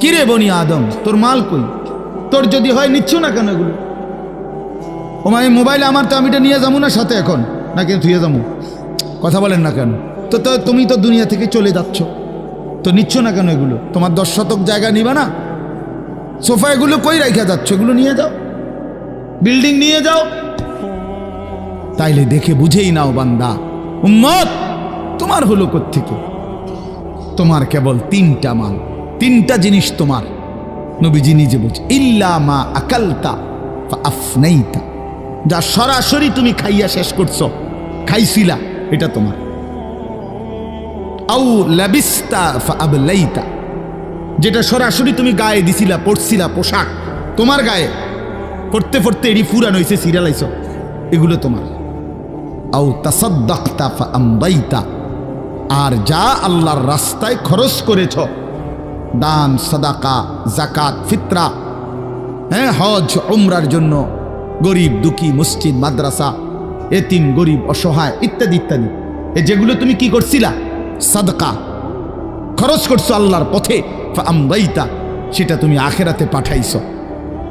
কিরে বনি আদম তোর মাল কই? তোর যদি হয় নিচ্ছ না কেন এগুলো? ও মানে মোবাইলে আমার, তো আমি এটা নিয়ে যাবো না সাথে এখন, না কেন থুয়ে যাবো? কথা বলেন না কেন? তো তুমি তো দুনিয়া থেকে চলে যাচ্ছ, তো নিচ্ছ না কেন এগুলো? তোমার 10 শতক জায়গা নিবা না? সোফা এগুলো কই রাখা যাচ্ছ? এগুলো নিয়ে যাও, বিল্ডিং নিয়ে যাও। তাইলে দেখে বুঝেই নাও বান্দা, উম্মত তোমার হলো কোত্থেকে? তোমার কেবল 3টা মাল, 3টা জিনিস তোমার। নবীজি নিজে বলছে, ইল্লা মা আকালতা ফাআফনাইতা, যা সরাসরি তুমি খাইয়া শেষ করছো, খাইছিলা, এটা তোমার। আউ লাবিস্তা ফাআবলাইতা, যেটা সরাসরি তুমি গায়ে দিছিলা, পড়ছিলা, পোশাক, তোমার গায়ে পড়তে পড়তে এডি ফুরান হয়েছে, সিরিয়াল আইছ, এগুলো তোমার। আও তাসাদ্দাকতা ফাআমদাইতা, আর যা আল্লাহর রাস্তায় খরচ করেছ, দান, সাদাকা, যাকাত, ফিতরা, হ্যাঁ, হজ উমরার জন্য, গরিব দুঃখী, মসজিদ, মাদ্রাসা, এতিম, গরিব, অসহায় ইত্যাদি ইত্যাদি, যেগুলো তুমি কি করছিলা, সাদকা খরচ করছো আল্লাহর পথে, ফাআমদাইতা, সেটা তুমি আখিরাতে পাঠাইছো,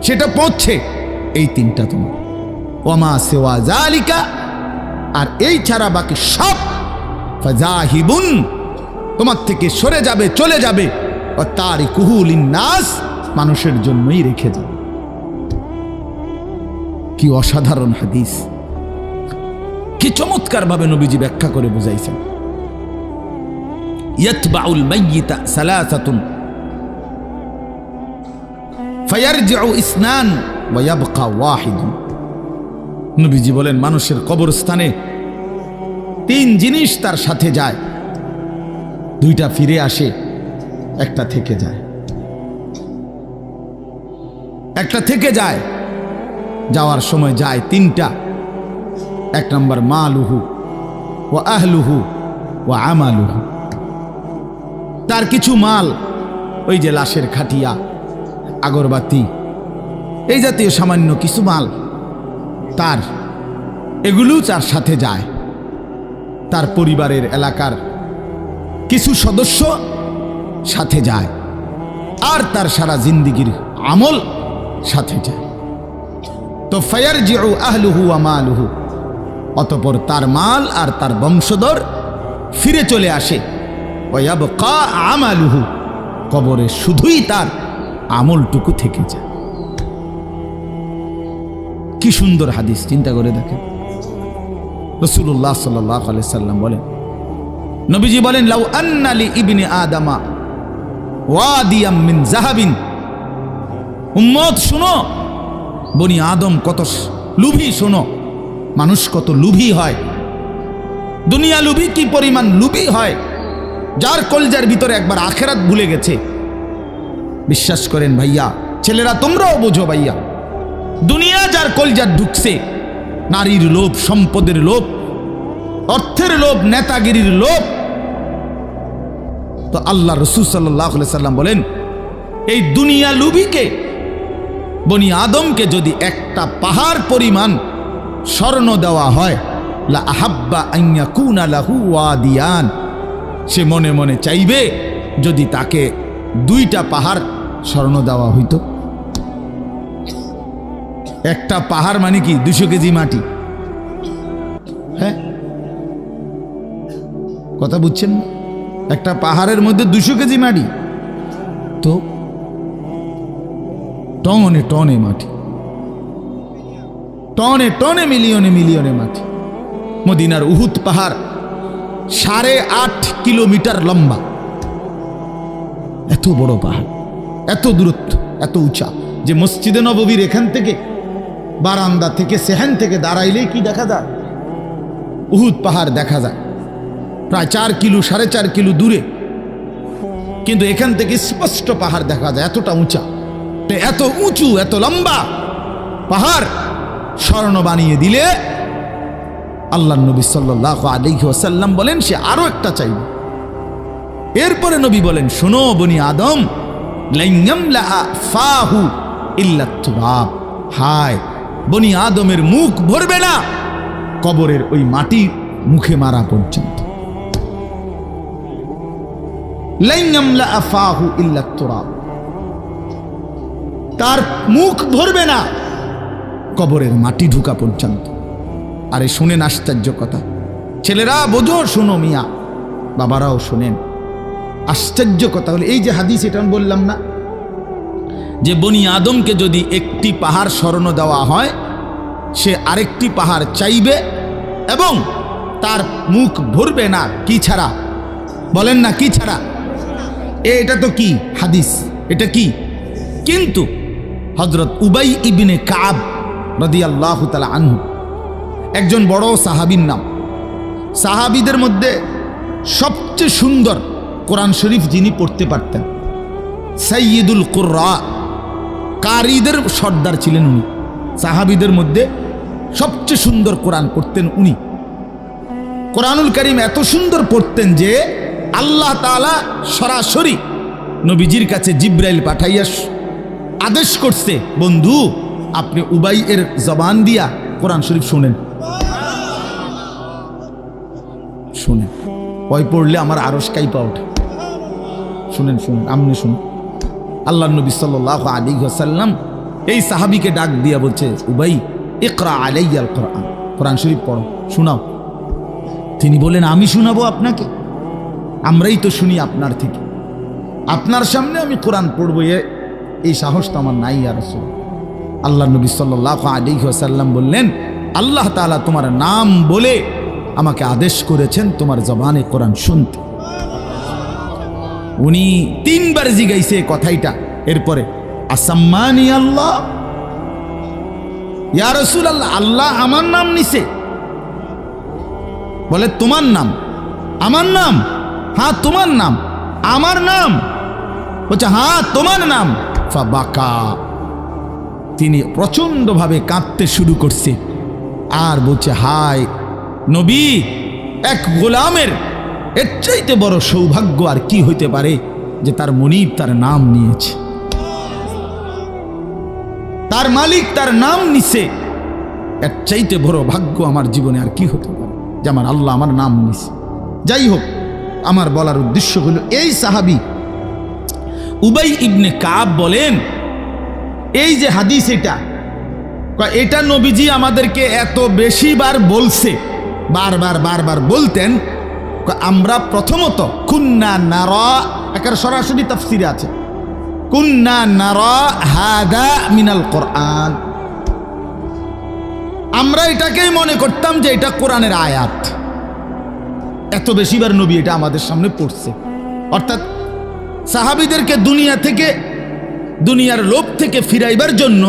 সেটা পৌঁছে, এই তিনটা তুমি। ওয়ামা সিওয়া যালিকা, আর এই ছাড়া বাকি সব ফাজাহিবুন, তোমার থেকে সরে যাবে, চলে যাবে, ও তারিকুহু লিন্নাস, মানুষের জন্যই রেখে যাবে। কি অসাধারণ হাদিস, কি চমৎকার ভাবে নবীজি ব্যাখ্যা করে বুঝাইছেন। ইয়াতবাউল মাইয়িতা সালাসাতুন ফায়ারজিউ ইসনান ওয়া ইয়াবকা ওয়াহিদুন। নবীজি বলেন মানুষের কবরস্থানে তিন জিনিস তার সাথে যায়, দুইটা ফিরে আসে, একটা থেকে যায়। একটা থেকে যায়, যাওয়ার সময় যায় তিনটা। এক নম্বর মালুহু ওয়া আহলুহু ওয়া আমালুহু, তার কিছু মাল, ওই যে লাশের খাটিয়া, আগরবাতি, এই জাতীয় সামান্য কিছু মাল তার, এগুলো তার সাথে যায়। তার পরিবারের, এলাকার কিছু সদস্য সাথে যায়, আর তার সারা জিন্দিগির আমল সাথে যায়। তো ফায়ারজিউ আহলুহু ওয়া মালুহু, অতঃপর তার মাল আর তার বংশধর ফিরে চলে আসে। ওয়া ইয়াবকা আমালুহু, কবরে শুধুই তার আমলটুকু থেকে যায়। কি সুন্দর হাদিস, চিন্তা করে দেখেন। রাসূলুল্লাহ সাল্লাল্লাহু আলাইহি সাল্লাম বলেন, নবীজি বলেন, লাউ আন্না লি ইবনি আদামা ওয়াদিয়াম মিন যাহাবিন, উম্মত শুনো, বনি আদম কত লুভী, শোনো, মানুষ কত লুভী হয়, দুনিয়া লুভী কি পরিমাণ লুভী হয়, যার কলজার ভিতরে একবার আখেরাত ভুলে গেছে। বিশ্বাস করেন ভাইয়া, ছেলেরা তোমরাও বোঝো ভাইয়া, দুনিয়া যার কলজার ঢুকছে, নারীর লোভ, সম্পদের লোভ, অর্থের লোভ, নেতাগিরির লোভ, তো আল্লাহ রাসূল সাল্লাল্লাহু আলাইহি সাল্লাম বলেন, এই দুনিয়া লুভিকে, বনি আদমকে যদি একটা পাহাড় পরিমাণ স্বর্ণ দেওয়া হয়, লা আহাব্বা আন ইয়াকুনা লাহু ওয়াদিয়ান, সে মনে মনে চাইবে যদি তাকে দুইটা পাহাড় স্বর্ণ দেওয়া হইতো। একটা পাহাড় মানে কি 200 কেজি মাটি, হ্যাঁ, কথা বুঝছেন? একটা পাহাড়ের মধ্যে 200 কেজি মাটি, তো টনে টনে মাটি, টনে টনে, মিলিয়নে মিলিয়নে মাটি। মদিনার উহুদ পাহাড় 8.5 কিলোমিটার লম্বা, এত বড় পাহাড়, এত দূরত্ব, এত উঁচা, যে মসজিদে নববীর এখান থেকে, বারান্দা থেকে, সেহান থেকে দাঁড়াইলেই কি দেখা যায়? উহুদ পাহাড় দেখা যায়, প্রায় 4 কিলো 4.5 কিলো দূরে, কিন্তু এখান থেকে স্পষ্ট পাহাড় দেখা যায়, এতটা উঁচা। এত উঁচু, এত লম্বা পাহাড় স্বর্ণ বানিয়ে দিলে আল্লাহ নবী সাল্লাল্লাহু আলাইহি ওয়াসাল্লাম বলেন, সে আরো একটা চাইবে। এরপরে নবী বলেন, শোনো বনি আদম, লাইয়ামলা ফাহু ইল্লা তুরাব, হায়, বনি আদমের মুখ ভরবে না কবরের ওই মাটি মুখে মারা পর্যন্ত। লাইয়ামলা ফাহু ইল্লা তুরাব, তার মুখ ভরবে না কবরের মাটি ঢুকা পর্যন্ত। আরে শুনেন আশ্চর্য কথা, ছেলেরা বোঝো, শোনো মিয়া, বাবারাও শোনেন। আশ্চর্য কথা হলো, এই যে হাদিস, এটা আমি বললাম না যে বনি আদমকে যদি একটি পাহাড় স্বর্ণ দেওয়া হয়, সে আরেকটি পাহাড় চাইবে এবং তার মুখ ভরবে না, কি ছাড়া? বলেন না, কি ছাড়া? এটা তো কি হাদিস, এটা কি? কিন্তু হযরত উবাই ইবনে কাব রাদিয়াল্লাহু তাআলা আনহু, একজন বড় সাহাবীর নাম, সাহাবীদের মধ্যে সবচেয়ে সুন্দর কোরআন শরীফ যিনি পড়তে পারতেন, সাইয়্যিদুল কুররা, কারীদের সর্দার ছিলেন উনি। সাহাবীদের মধ্যে সবচেয়ে সুন্দর কোরআন পড়তেন উনি। কোরআনুল কারীম এত সুন্দর পড়তেন যে আল্লাহ তাআলা সরাসরি নবীজির কাছে জিব্রাইল পাঠাইয়া আদেশ করছে, বন্ধু আপনি উবাই এর জবান দিয়া কোরআন শরীফ শুনেন। শুনেন, ওই পড়লে আমার আরশ কাইপা ওঠে। শুনেন শুনেন, আমনে শুনুন। আল্লাহ নবী সাল্লাল্লাহু আলাইহি ওয়াসাল্লাম এই সাহাবীকে ডাক দিয়া বলছে, উবাই ইকরা আলাইয়াল কোরআন, কোরআন শরীফ পড়ো, শোনাও। তিনি বলেন, আমি শোনাবো আপনাকে? আমরাই তো শুনি আপনার থেকে, আপনার সামনে আমি কোরআন পড়বো এই সাহস তো আমার নাই ইয়া রাসূল। আল্লাহ নবী সাল্লাল্লাহু আলাইহি ওয়াসাল্লাম বললেন, আল্লাহ তাআলা তোমার নাম বলে আমাকে আদেশ করেছেন তোমার জবানে কোরআন শুনতে। উনি 3 বার জিগাইছে কথাইটা। এরপরে আসাম্মানি আল্লাহ, ইয়া রাসূলুল্লাহ, আল্লাহ আমার নাম নিছে? বলে তোমার নাম? আমার নাম? হ্যাঁ তোমার নাম। আমার নাম? বলছে হ্যাঁ তোমার নাম। ফাবাকা, তিনি প্রচন্ড ভাবে কাঁদতে শুরু করছে আর বলছে, হায় নবী, এক গোলামের এর চাইতে বড় সৌভাগ্য আর কি হইতে পারে যে তার মনিব তার নাম নিয়েছে, তার মালিক তার নাম নিছে। এর চাইতে বড় ভাগ্য আমার জীবনে আর কি হতে পারে যে আমার আল্লাহ আমার নাম নিছে। যাই হোক, আমার বলার উদ্দেশ্য হলো, এই সাহাবী উবাই ইবনে কাব বলেন, এই যে হাদিস এটা নবীজি আমাদেরকে এত বেশি বার বলছে, বারবার বারবার বলতেন। আমরা প্রথমত কুন্না নারা, একার সরাসরি তাফসিরে আছে, কুন্না নারা হাদা মিনাল কোরআন, আমরা এটাকেই মনে করতাম যে এটা কোরআনের আয়াত। এত বেশিবার নবী এটা আমাদের সামনে পড়ছে। অর্থাৎ সাহাবীদেরকে দুনিয়ার লোভ থেকে ফিরাইবার জন্য,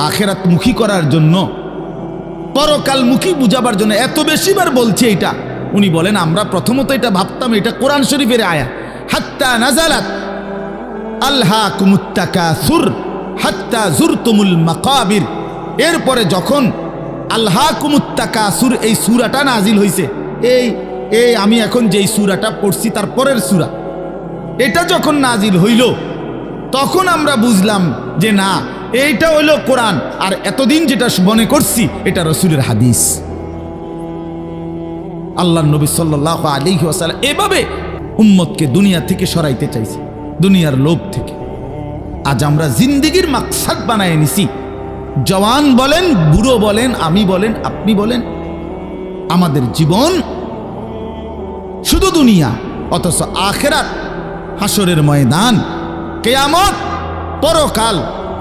আখিরাত মুখী করার জন্য, পরকাল মুখী বুঝাবার জন্য এত বেশিবার বলছে এটা। উনি বলেন, আমরা প্রথমত এটা ভাবতাম এটা কোরআন শরীফের আয়াত। হাত্তা নাজালাত আলহাকুমুত তাকাসুর হাত্তা যুরতুমুল মাকাবির, এরপরে যখন আলহাকুমুত তাকাসুর এই সূরাটা নাজিল হইছে, এই আমি এখন যেই সূরাটা পড়ছি তার পরের সূরা, এটা যখন নাজিল হইল তখন আমরা বুঝলাম যে না, এইটা হইল কোরআন, আর এতদিন যেটা মনে করছি এটা রাসূলের হাদিস। আল্লাহ নবী সাল্লাল্লাহু আলাইহি ওয়াসাল্লাম এভাবে উম্মতকে দুনিয়া থেকে সরাইতে চাইছে, দুনিয়ার লোভ থেকে। আজ আমরা জিন্দেগির মাকসাদ বানায় নিছি। জওয়ান বলেন, বুড়ো বলেন, আমি বলেন, আপনি বলেন, আমাদের জীবন শুধু দুনিয়া, অথচ আখিরাত, হাসরের ময়দান, কিয়ামত, পরকাল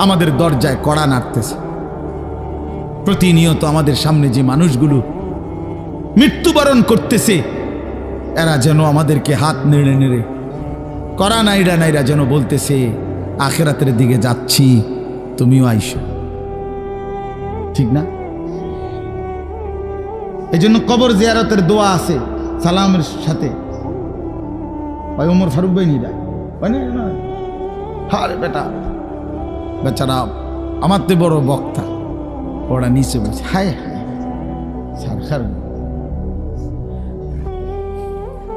আমাদের দরজায় কড়া নাড়তেছে। প্রতিনিয়ত আমাদের সামনে যে মানুষগুলো মৃত্যুবরণ করতেছে, এরা যেন আমাদেরকে হাত নেড়ে নেড়ে, কড়া নাইরা নাইরা যেন বলতেছে, আখিরাতের দিকে যাচ্ছি, তুমিও আইসো। ঠিক না? এই জন্য কবর জিয়ারতের দোয়া আছে সালামের সাথে। ভাই ওমর ফারুক ভাই নিরা, হারে বেটা, বেচারা আমার তে বড় বক্তা, ওরা নিচে বলছে, হায় হায়।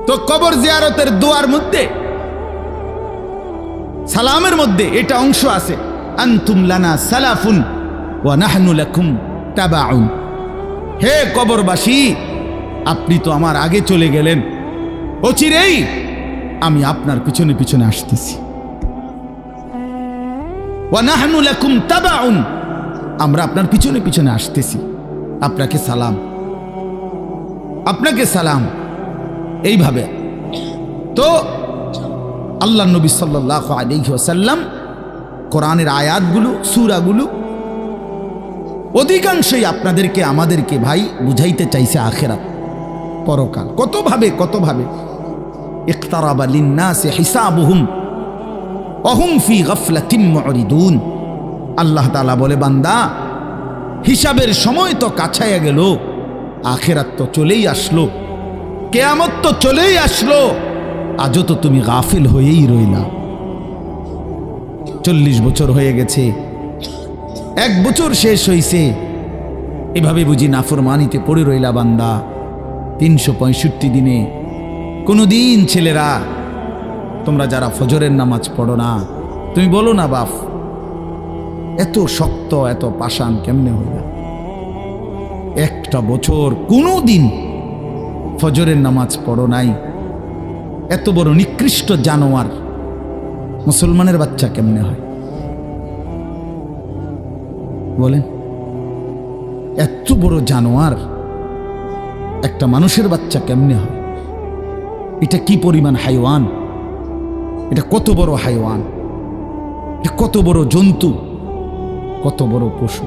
তো কবর জিয়ারতের দোয়ার মধ্যে, সালামের মধ্যে এটা অংশ আছে, আনতুম লানা সালাফুন ওয়া নাহনু লাকুম তাবাউন। হে কবরবাসী, আপনি তো আমার আগে চলে গেলেন, অচিরেই আমি আপনার পিছনে পিছনে আসতেছি। ওয়া নাহনু লাকুম তাবাউন, আমরা আপনার পিছনে পিছনে আসতেছি। আপনাকে সালাম, আপনাকে সালাম। এইভাবে তো আল্লাহ নবী সাল্লাল্লাহু আলাইহি ওয়াসাল্লাম কোরআনের আয়াতগুলো, সূরাগুলো অধিকাংশই আপনাদেরকে আমাদেরকে ভাই বুঝাইতে চাইছে আখিরাত, পরকাল। কতভাবে ইকতারাবা লিন্নাসি হিসাবুহুম ওয়া হুম ফি গাফলাতিন মুরিদুন। আল্লাহ তাআলা বলে, বান্দা, হিসাবের সময় তো কাছাইয়া গেল, আখিরাত তো চলেই আসলো, কিয়ামত তো চলেই আসলো, আজও তো তুমি গাফিল হয়েই রইলা। 40 বছর হয়ে গেছে, 1 বছর শেষ হইছে, এভাবে বুঝি নাফরমানিতে পড়ে রইলা বান্দা 365 দিনে। কোনদিন ছেলেরা তোমরা যারা ফজরের নামাজ পড়ো না, তুমি বলো না বাপ এত শক্ত এত পাষাণ কেমনে হইলা? 1টা বছর কোনদিন ফজরের নামাজ পড়ো নাই, এত বড় নিকৃষ্ট জানোয়ার মুসলমানের বাচ্চা কেমনে হয় বলেন? এত বড় জানোয়ার একটা মানুষের বাচ্চা কেমনে হয়? এটা কি পরিমাণ হাইওয়ান, এটা কত বড় হাইওয়ান, এটা কত বড় জন্তু, কত বড় পশু।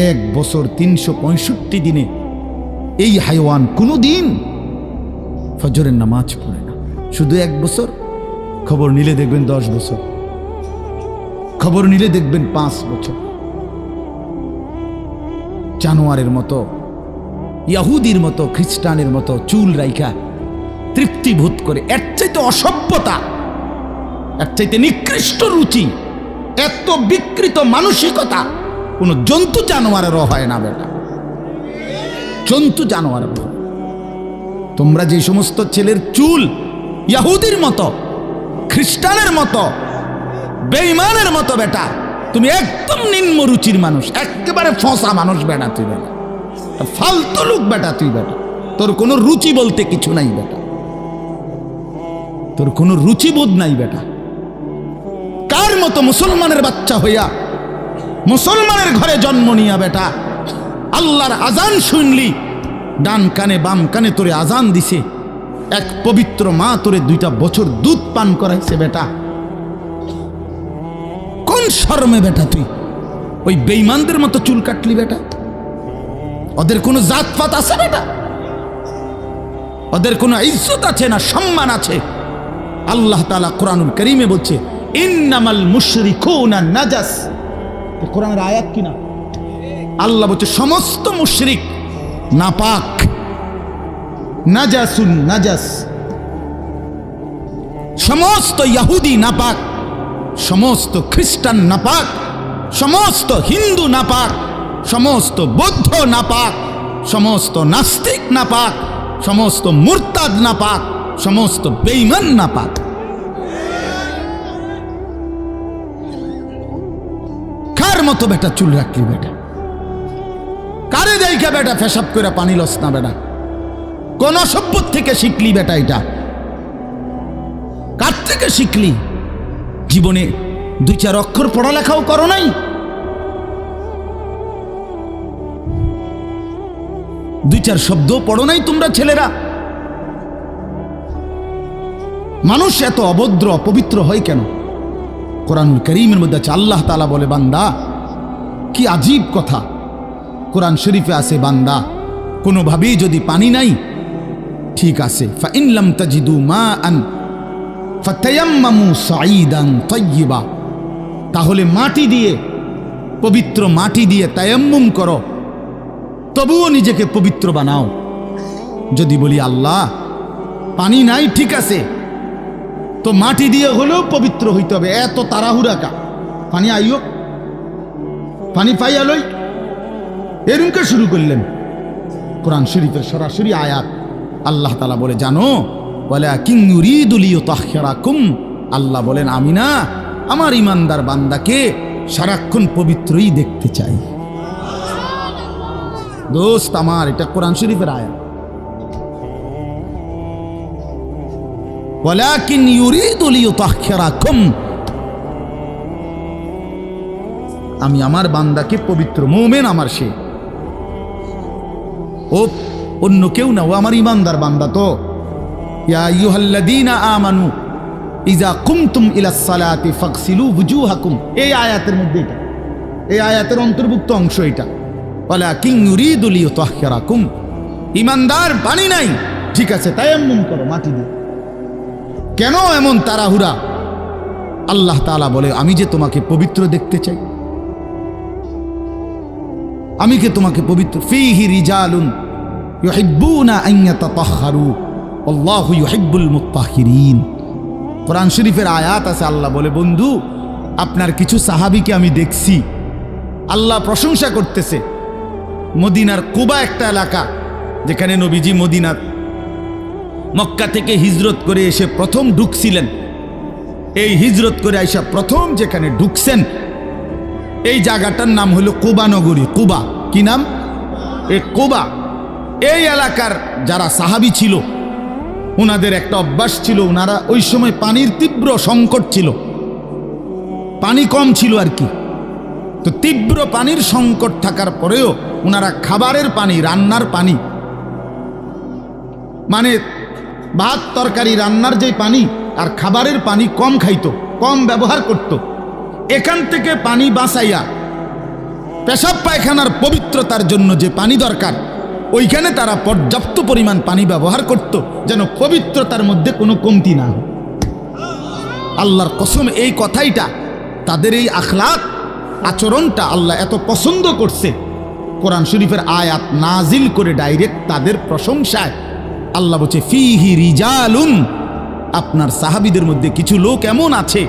1 বছর 365 দিনে এই হাইওয়ান কোনোদিন ফজরের নামাজ পড়ে না। শুধু 1 বছর, খবর নিলে দেখবেন 10 বছর, খবর নিলে দেখবেন 5 বছর। জানোয়ারের মতো, ইহুদির মতো, খ্রিস্টানের মতো চুল রাইখা তৃপ্তিবোধ করে। এর চাইতে অসভ্যতা, এর চাইতে নিকৃষ্ট রুচি, এত বিকৃত মানসিকতা কোন জন্তু জানোয়ারেরও হয় না বেটা, জন্তু জানোয়ারের। তোমরা যে সমস্ত ছেলের চুল ইহুদির মতো, খ্রিস্টানের মতো, বেঈমানের মতো বেটা, তুমি একদম নিম্ন রুচির মানুষ, একেবারে ফসা মানুষ বেটা, তুই বেটা ফালতু লোক বেটা, তুই বেটা তোর কোনো রুচি বলতে কিছু নাই বেটা, তোর কোনো রুচিবোধ নাই বেটা। কার মতো মুসলমানের বাচ্চা হইয়া মুসলমানের ঘরে জন্ম নিয়া বেটা আল্লাহর আজান শুনলি, ডান কানে বাম কানে তোরে আজান দিছে, এক পবিত্র মা তোরে 2টা বছর দুধ পান করাইছে বেটা, কোন শরমে বেটা তুই ওই বেঈমানদের মতো চুল কাটলি বেটা? ওদের কোনো জাতপাত আছে বেটা? ওদের কোনো ইজ্জত আছে না সম্মান আছে? আল্লাহ তাআলা কোরআনুল কারীমে বলছে ইন্নামাল মুশরিকুনা নাজাস, কোরআনের আয়াত কিনা? আল্লাহ বলছে সমস্ত মুশরিক নাপাক, নাজাসুন নাজাস, সমস্ত ইহুদি নাপাক, সমস্ত খ্রিস্টান নাপাক, সমস্ত হিন্দু নাপাক, সমস্ত বৌদ্ধ নাপাক, সমস্ত নাস্তিক নাপাক, সমস্ত মুরতাদ নাপাক, সমস্ত বেঈমান নাপাক। কার মতো বেটা চুল রাখলি বেটা? কারে দেখা বেটা পেশাব করে পানি লস না বেটা? কোন সভ্য থেকে শিখলি বেটা? এটা কার থেকে শিখলি? জীবনে 2-4 অক্ষর পড়ালেখাও করো নাই? 2-4 শব্দ পড়ো নাই তোমরা ছেলেরা? মানুষ এত অভদ্র অপবিত্র হয় কেন? কোরআনুল কারীমের মধ্যে আছে, আল্লাহ তাআলা বলে বান্দা কি আজীব কথা, কোরআন শরীফে আছে বান্দা কোনোভাবেই যদি পানি নাই, ঠিক আছে, ফাইন লাম তাজিদু মাআন ফাতায়াম্মামু সাঈদান তাইয়্যিবা, তাহলে মাটি দিয়ে, পবিত্র মাটি দিয়ে তায়াম্মুম করো, তবুও নিজেকে পবিত্র বানাও। যদি বলি আল্লাহ পানি নাই, ঠিক আছে, তো মাটি দিয়ে হলেও পবিত্র হইতে হবে, এত তাড়াহুড়া কা? পানি আইও, পানি পাইয়া লই, এরকম শুরু করলেন। কোরআন শরীফের সরাসরি আয়াত, আল্লাহ তাআলা বলে জানো ওয়ালাকিন ইউরিদু লিইউতাহহিরাকুম, আল্লাহ বলেন আমি না আমার ইমানদার বান্দাকে সারাক্ষণ পবিত্রই দেখতে চাই। দোস্ত আমার, এটা কোরআন শরীফের আয়াত। ওয়ালাকিন ইউরিদু লিইউতাহহিরাকুম, আমি আমার বান্দাকে পবিত্র, মুমিন আমার সে, ও অন্য কেউ না, ও আমার ইমানদার বান্দা। তো ইয়া আইয়ুহাল্লাযীনা আমানু ইযা কুমতুম ইলাস সালাতি ফাগসিলু ওয়ুজুহাকুম, এই আয়াতের মধ্যে এটা, এই আয়াতের অন্তর্ভুক্ত অংশ এটা। ওয়ালাকিন ইউরিদু লিইউতাহহিরাকুম, ইমানদার পানি নাই, ঠিক আছে, তায়াম্মুম করো মাটি দিয়ে। কেন এমন তাড়াহুড়া? আল্লাহ তাআলা বলে আমি যে তোমাকে পবিত্র দেখতে চাই, আমি কে তোমাকে পবিত্র। ফীহি রিজালুন ইউহিব্বুনা আন ইয়াতাতাহহারু আল্লাহু ইউহিব্বুল মুত্তাহহিরিন, কোরআন শরীফের আয়াত আছে, আল্লাহ বলে, বন্ধু আপনার কিছু সাহাবীকে আমি দেখছি, আল্লাহ প্রশংসা করতেছে। মদিনার কুবা একটা এলাকা, যেখানে নবীজি মদিনার মক্কা থেকে হিজরত করে এসে প্রথম ঢুকছিলেন। এই হিজরত করে আইসা প্রথম যেখানে ঢুকছেন, এই জায়গাটার নাম হলো কুবা নগরী। কুবা, কি নাম? এই কুবা। এই এলাকার যারা সাহাবী ছিল, ওনাদের একটা অভ্যাস ছিল, ওনারা ওই সময় পানির তীব্র সংকট ছিল, পানি কম ছিল আর কি। তো তীব্র পানির সংকট থাকার পরেও ওনারা খাবারের পানি, রান্নার পানি, মানে ভাত তরকারি রান্নার যে পানি আর খাবারের পানি কম খাইতো, কম ব্যবহার করত। এখান থেকে পানি বাঁচাইয়া পেশাব পায়খানার পবিত্রতার জন্য যে পানি দরকার, ওইখানে তারা পর্যাপ্ত পরিমাণ পানি ব্যবহার করত, যেন পবিত্রতার মধ্যে কোনো কমতি না হয়। আল্লাহর কসম, এই কথাইটা, তাদের এই আখলাক আচরণটা আল্লাহ এত পছন্দ করছে, কোরআন শরীফের আয়াত নাজিল করে ডাইরেক্ট তাদের প্রশংসায়। আল্লাহ বলছে, ফিহি রিজালুন, আপনার সাহাবীদের মধ্যে কিছু লোক এমন আছে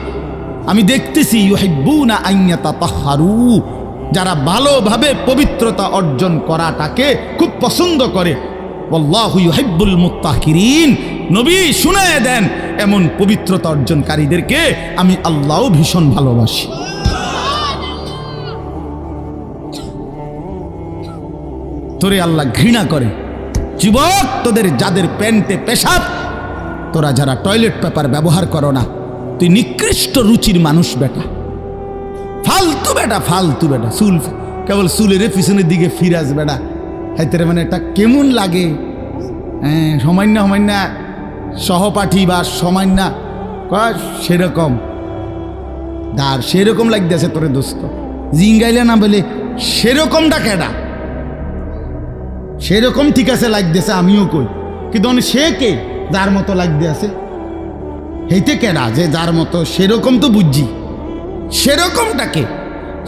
আমি দেখতেছি, ইউহিব্বুনা আন ইয়াতাতাহহারু, যারা ভালোভাবে পবিত্রতা অর্জন করাটাকে খুব পছন্দ করে। আল্লাহু ইউহিব্বুল মুত্তাহিরিন, নবী শুনায়ে দেন, এমন পবিত্রতা অর্জনকারীদেরকে আমি আল্লাহও ভীষণ ভালোবাসি। তোরে আল্লাহ ঘৃণা করে। যুবক, তোদের যাদের প্যান্টে পেশাব, তোরা যারা টয়লেট পেপার ব্যবহার করো না, তুই নিকৃষ্ট রুচির মানুষ বেটা, ফালতু বেটা, ফালতু বেটা। চুল কেবল চুলের পিছনের দিকে ফিরাস বেটা, হাইতে মানে এটা কেমন লাগে? হ্যাঁ, সমান্য সমান্য সহপাঠী বা সমান্য সেরকম দার সেরকম লাগতেছে তোরে দোস্ত, জিঙ্গাইলে না বলে সেরকমটা কেডা? সেরকম ঠিক আছে লাগতেছে, আমিও কই, কিন্তু সে কে যার মতো লাগতে আছে? হেইতে কেডা যে যার মতো? সেরকম তো বুঝছি, সেরকমটাকে?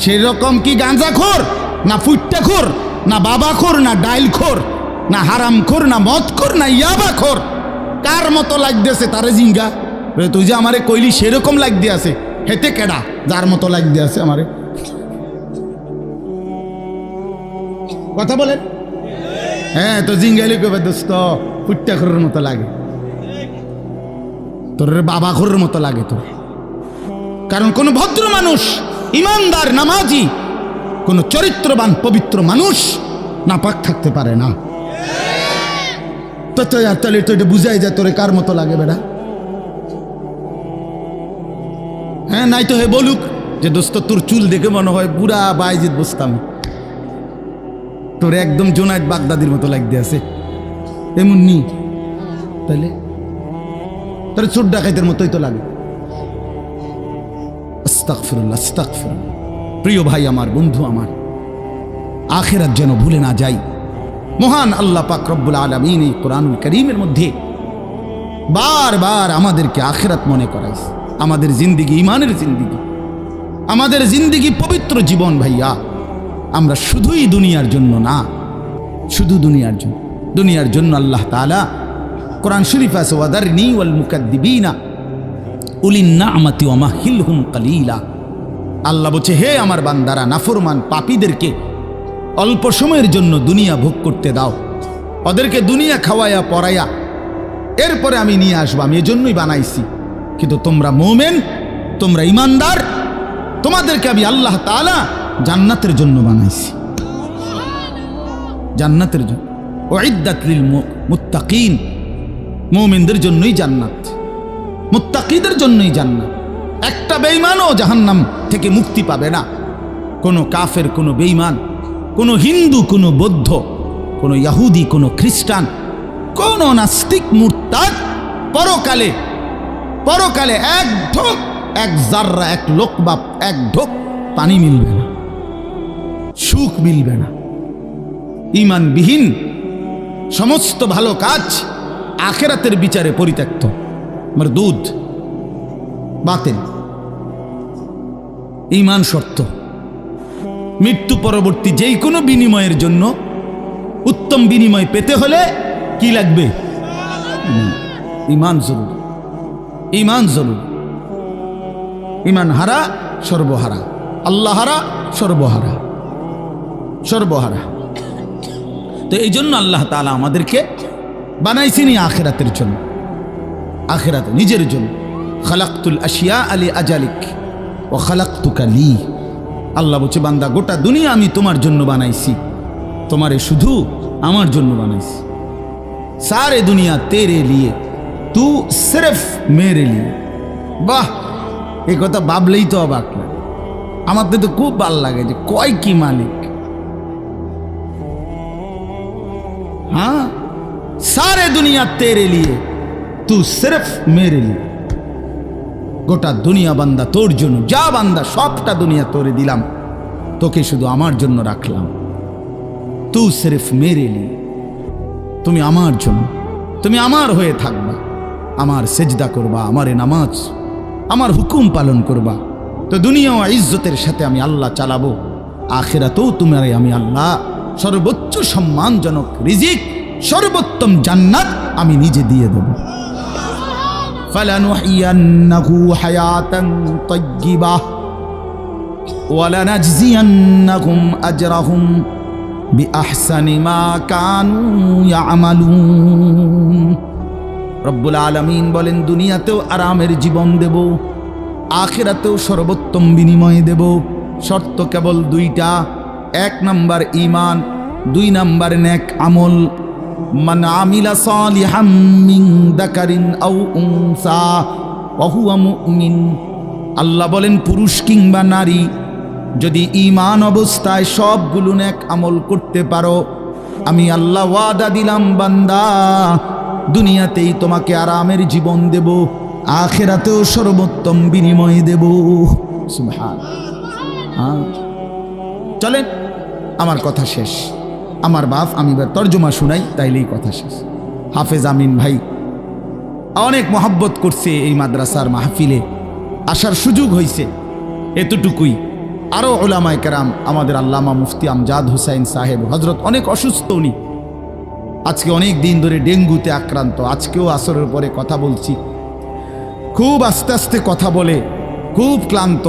সেরকম কি গাঁজাখোর, না ফুট্টাখোর, না বাবাখোর, না ডাইলখোর, না হারামখোর, না মদখোর, না ইয়াবাখোর? কার মতো লাগতেছে তারে জিঙ্গা? তুই যে আমারে কইলি সেরকম লাগতে আছে, হেতে কেডা যার মতো লাগতে আছে আমারে? কথা বলেন। হ্যাঁ, তো জিঙ্গাইলে কবে দোস্ত ফুট্টাখোরের মতো লাগে, তোর বাবাখোরের মতো লাগে তোর। কারণ কোন ভদ্র মানুষ, ইমানদার, নামাজি, কোন চরিত্রবান পবিত্র মানুষ নাপাক থাকতে পারে না। তো তাহলে তো এটা বুঝাই যায় তোরে কার মতো লাগে বেটা। হ্যাঁ, নাই তো হে বলুক যে দোস্ত তোর চুল দেখে মনে হয় বুড়া বাইজিদ বসতাম, তোর একদম জোনায়েদ বাগদাদির মতো লাগতে আছে, এমন নি? তাহলে তোর চোর ডাকাইতের মতোই তো লাগে। আস্তাগফিরুল্লাহ, আস্তাগফিরুল্লাহ। প্রিয় ভাই আমার, বন্ধু আমার, আখিরাত যেন ভুলে না যাই। মহান আল্লাহ পাক রব্বুল আলামিন এই কোরআনুল কারীমের মধ্যে বারবার আমাদেরকে আখিরাত মনে করাইছে। আমাদের জিন্দিগি ঈমানের জিন্দিগি, আমাদের জিন্দিগি পবিত্র জীবন ভাইয়া। আমরা শুধুই দুনিয়ার জন্য না, শুধু দুনিয়ার জন্য, দুনিয়ার জন্য আল্লাহ তাআলা কোরআন শরীফ আছে, ওয়াদারনি ওয়াল মুকাদ্দিবিনা উলিন নি'মাতি ওয়া মাহিলহুম কালিলা। আল্লাহ বলছে, হে আমার বান্দারা, নাফরমান পাপীদেরকে অল্প সময়ের জন্য দুনিয়া ভোগ করতে দাও, ওদেরকে দুনিয়া খাওয়াইয়া পড়াইয়া এরপরে আমি নিয়ে আসবো, আমি এজন্যই বানাইছি। কিন্তু তোমরা মুমিন, তোমরা ইমানদার, তোমাদেরকে আমি আল্লাহ তাআলা জান্নাতের জন্য বানাইছি, জান্নাতের জন্য। উইদ্দাত লিল মুত্তাকিন, মুমিনদের জন্যই জান্নাত, মুত্তাকিদের জন্যই জান্নাত। একটা বেঈমানও জাহান্নাম থেকে মুক্তি পাবে না। কোনো কাফের, কোনো বেঈমান, কোনো হিন্দু, কোনো বৌদ্ধ, কোনো ইহুদি, কোনো খ্রিস্টান, কোনো নাস্তিক, মুরতাদ পরকালে, পরকালে এক ঢোক, এক জাররা, এক লোকবা, এক ঢোক পানি মিলবে না, সুখ মিলবে না। ঈমানবিহীন সমস্ত ভালো কাজ আখিরাতের বিচারে পরিত্যক্ত, মরদুদ, বাতিল। ঈমান শর্ত। মৃত্যু পরবর্তী যেই কোনো বিনিময়ের জন্য, উত্তম বিনিময় পেতে হলে কি লাগবে? ঈমান জরুরি। ঈমান জরুরি। ঈমান হারা সর্বহারা, আল্লাহ হারা সর্বহারা, সর্বহারা। তো এই জন্য আল্লাহ তাআলা আমাদেরকে বানাইছেনি আখিরাতের জন্য, আখিরাতে নিজের জন্য। খালাকতুল আশিয়া আলি আজালিক ও খালাকতুকা লি। আল্লাহ বলছে, বান্দা গোটা দুনিয়া আমি তোমার জন্য বানাইছি, তোমারে শুধু আমার জন্য বানাইছি। সারে দুনিয়া তেরে লিয়ে, তু সিরফ মেরে লিয়ে। বাহ, এই কথা ভাবলেই তো অবাক লাগে। আমার তো খুব ভালো লাগে যে কয় কি মালিক। हाँ, सारे दुनिया तेरे लिए, तू सिर्फ मेरे लिए। গোটা দুনিয়া বান্দা তোর জন্য, যা বান্দা সবটা দুনিয়া তোরে দিলাম, তোকে শুধু আমার জন্য রাখলাম। তু সিরফ মেরে লিয়ে, তুমি আমার জন্য, তুমি আমার হয়ে থাকবা, আমার সেজদা করবা, আমারে নামাজ, আমার হুকুম পালন করবা। তো দুনিয়া ও ইজ্জতের সাথে আমি আল্লাহ চালাবো, আখিরাতেও তোমারে আমি আল্লাহ সর্বোচ্চ সম্মানজনক রিজিক, সর্বোত্তম জান্নাত আমি নিজে দিয়ে দেব। ফালানুহিয়ান্নাহু হায়াতান তাইয়্যিবাহ ওয়া লানাজজিয়ান্নাহুম আজরাহুম বিআহসানি মা কানু ইয়ামালুন। রব্বুল আলামিন বলেন, দুনিয়াতেও আরামের জীবন দেব, আখিরাতেও সর্বোত্তম বিনিময় দেব। শর্ত কেবল দুইটা, এক নাম্বার ঈমান, দুই নাম্বার নেক আমল। মান আমিলা সালিহাম মিন যাকারিন আও উনসা ওয়া হুয়া মুমিন। আল্লাহ বলেন, পুরুষ কিংবা নারী যদি ঈমান অবস্থায় সবগুলো নেক আমল করতে পারো, আমি আল্লাহ ওয়াদা দিলাম বান্দা, দুনিয়াতেই তোমাকে আরামের জীবন দেব, আখিরাতেও সর্বোত্তম বিনিময় দেব। সুবহানাল্লাহ। চলেন, আমার কথা শেষ। আমার বাপ, আমি এবার তর্জমা শুনাই, তাইলেই কথা শেষ। হাফেজ আমিন ভাই অনেক মহব্বত করছে, এই মাদ্রাসার মাহফিলে আসার সুযোগ হয়েছে, এতটুকুই। আরও ওলামায়ে কেরাম, আমাদের আল্লামা মুফতি আমজাদ হুসাইন সাহেব হজরত অনেক অসুস্থ, উনি আজকে অনেক দিন ধরে ডেঙ্গুতে আক্রান্ত। আজকেও আসরের পরে কথা বলছি, খুব আস্তে আস্তে কথা বলে, খুব ক্লান্ত,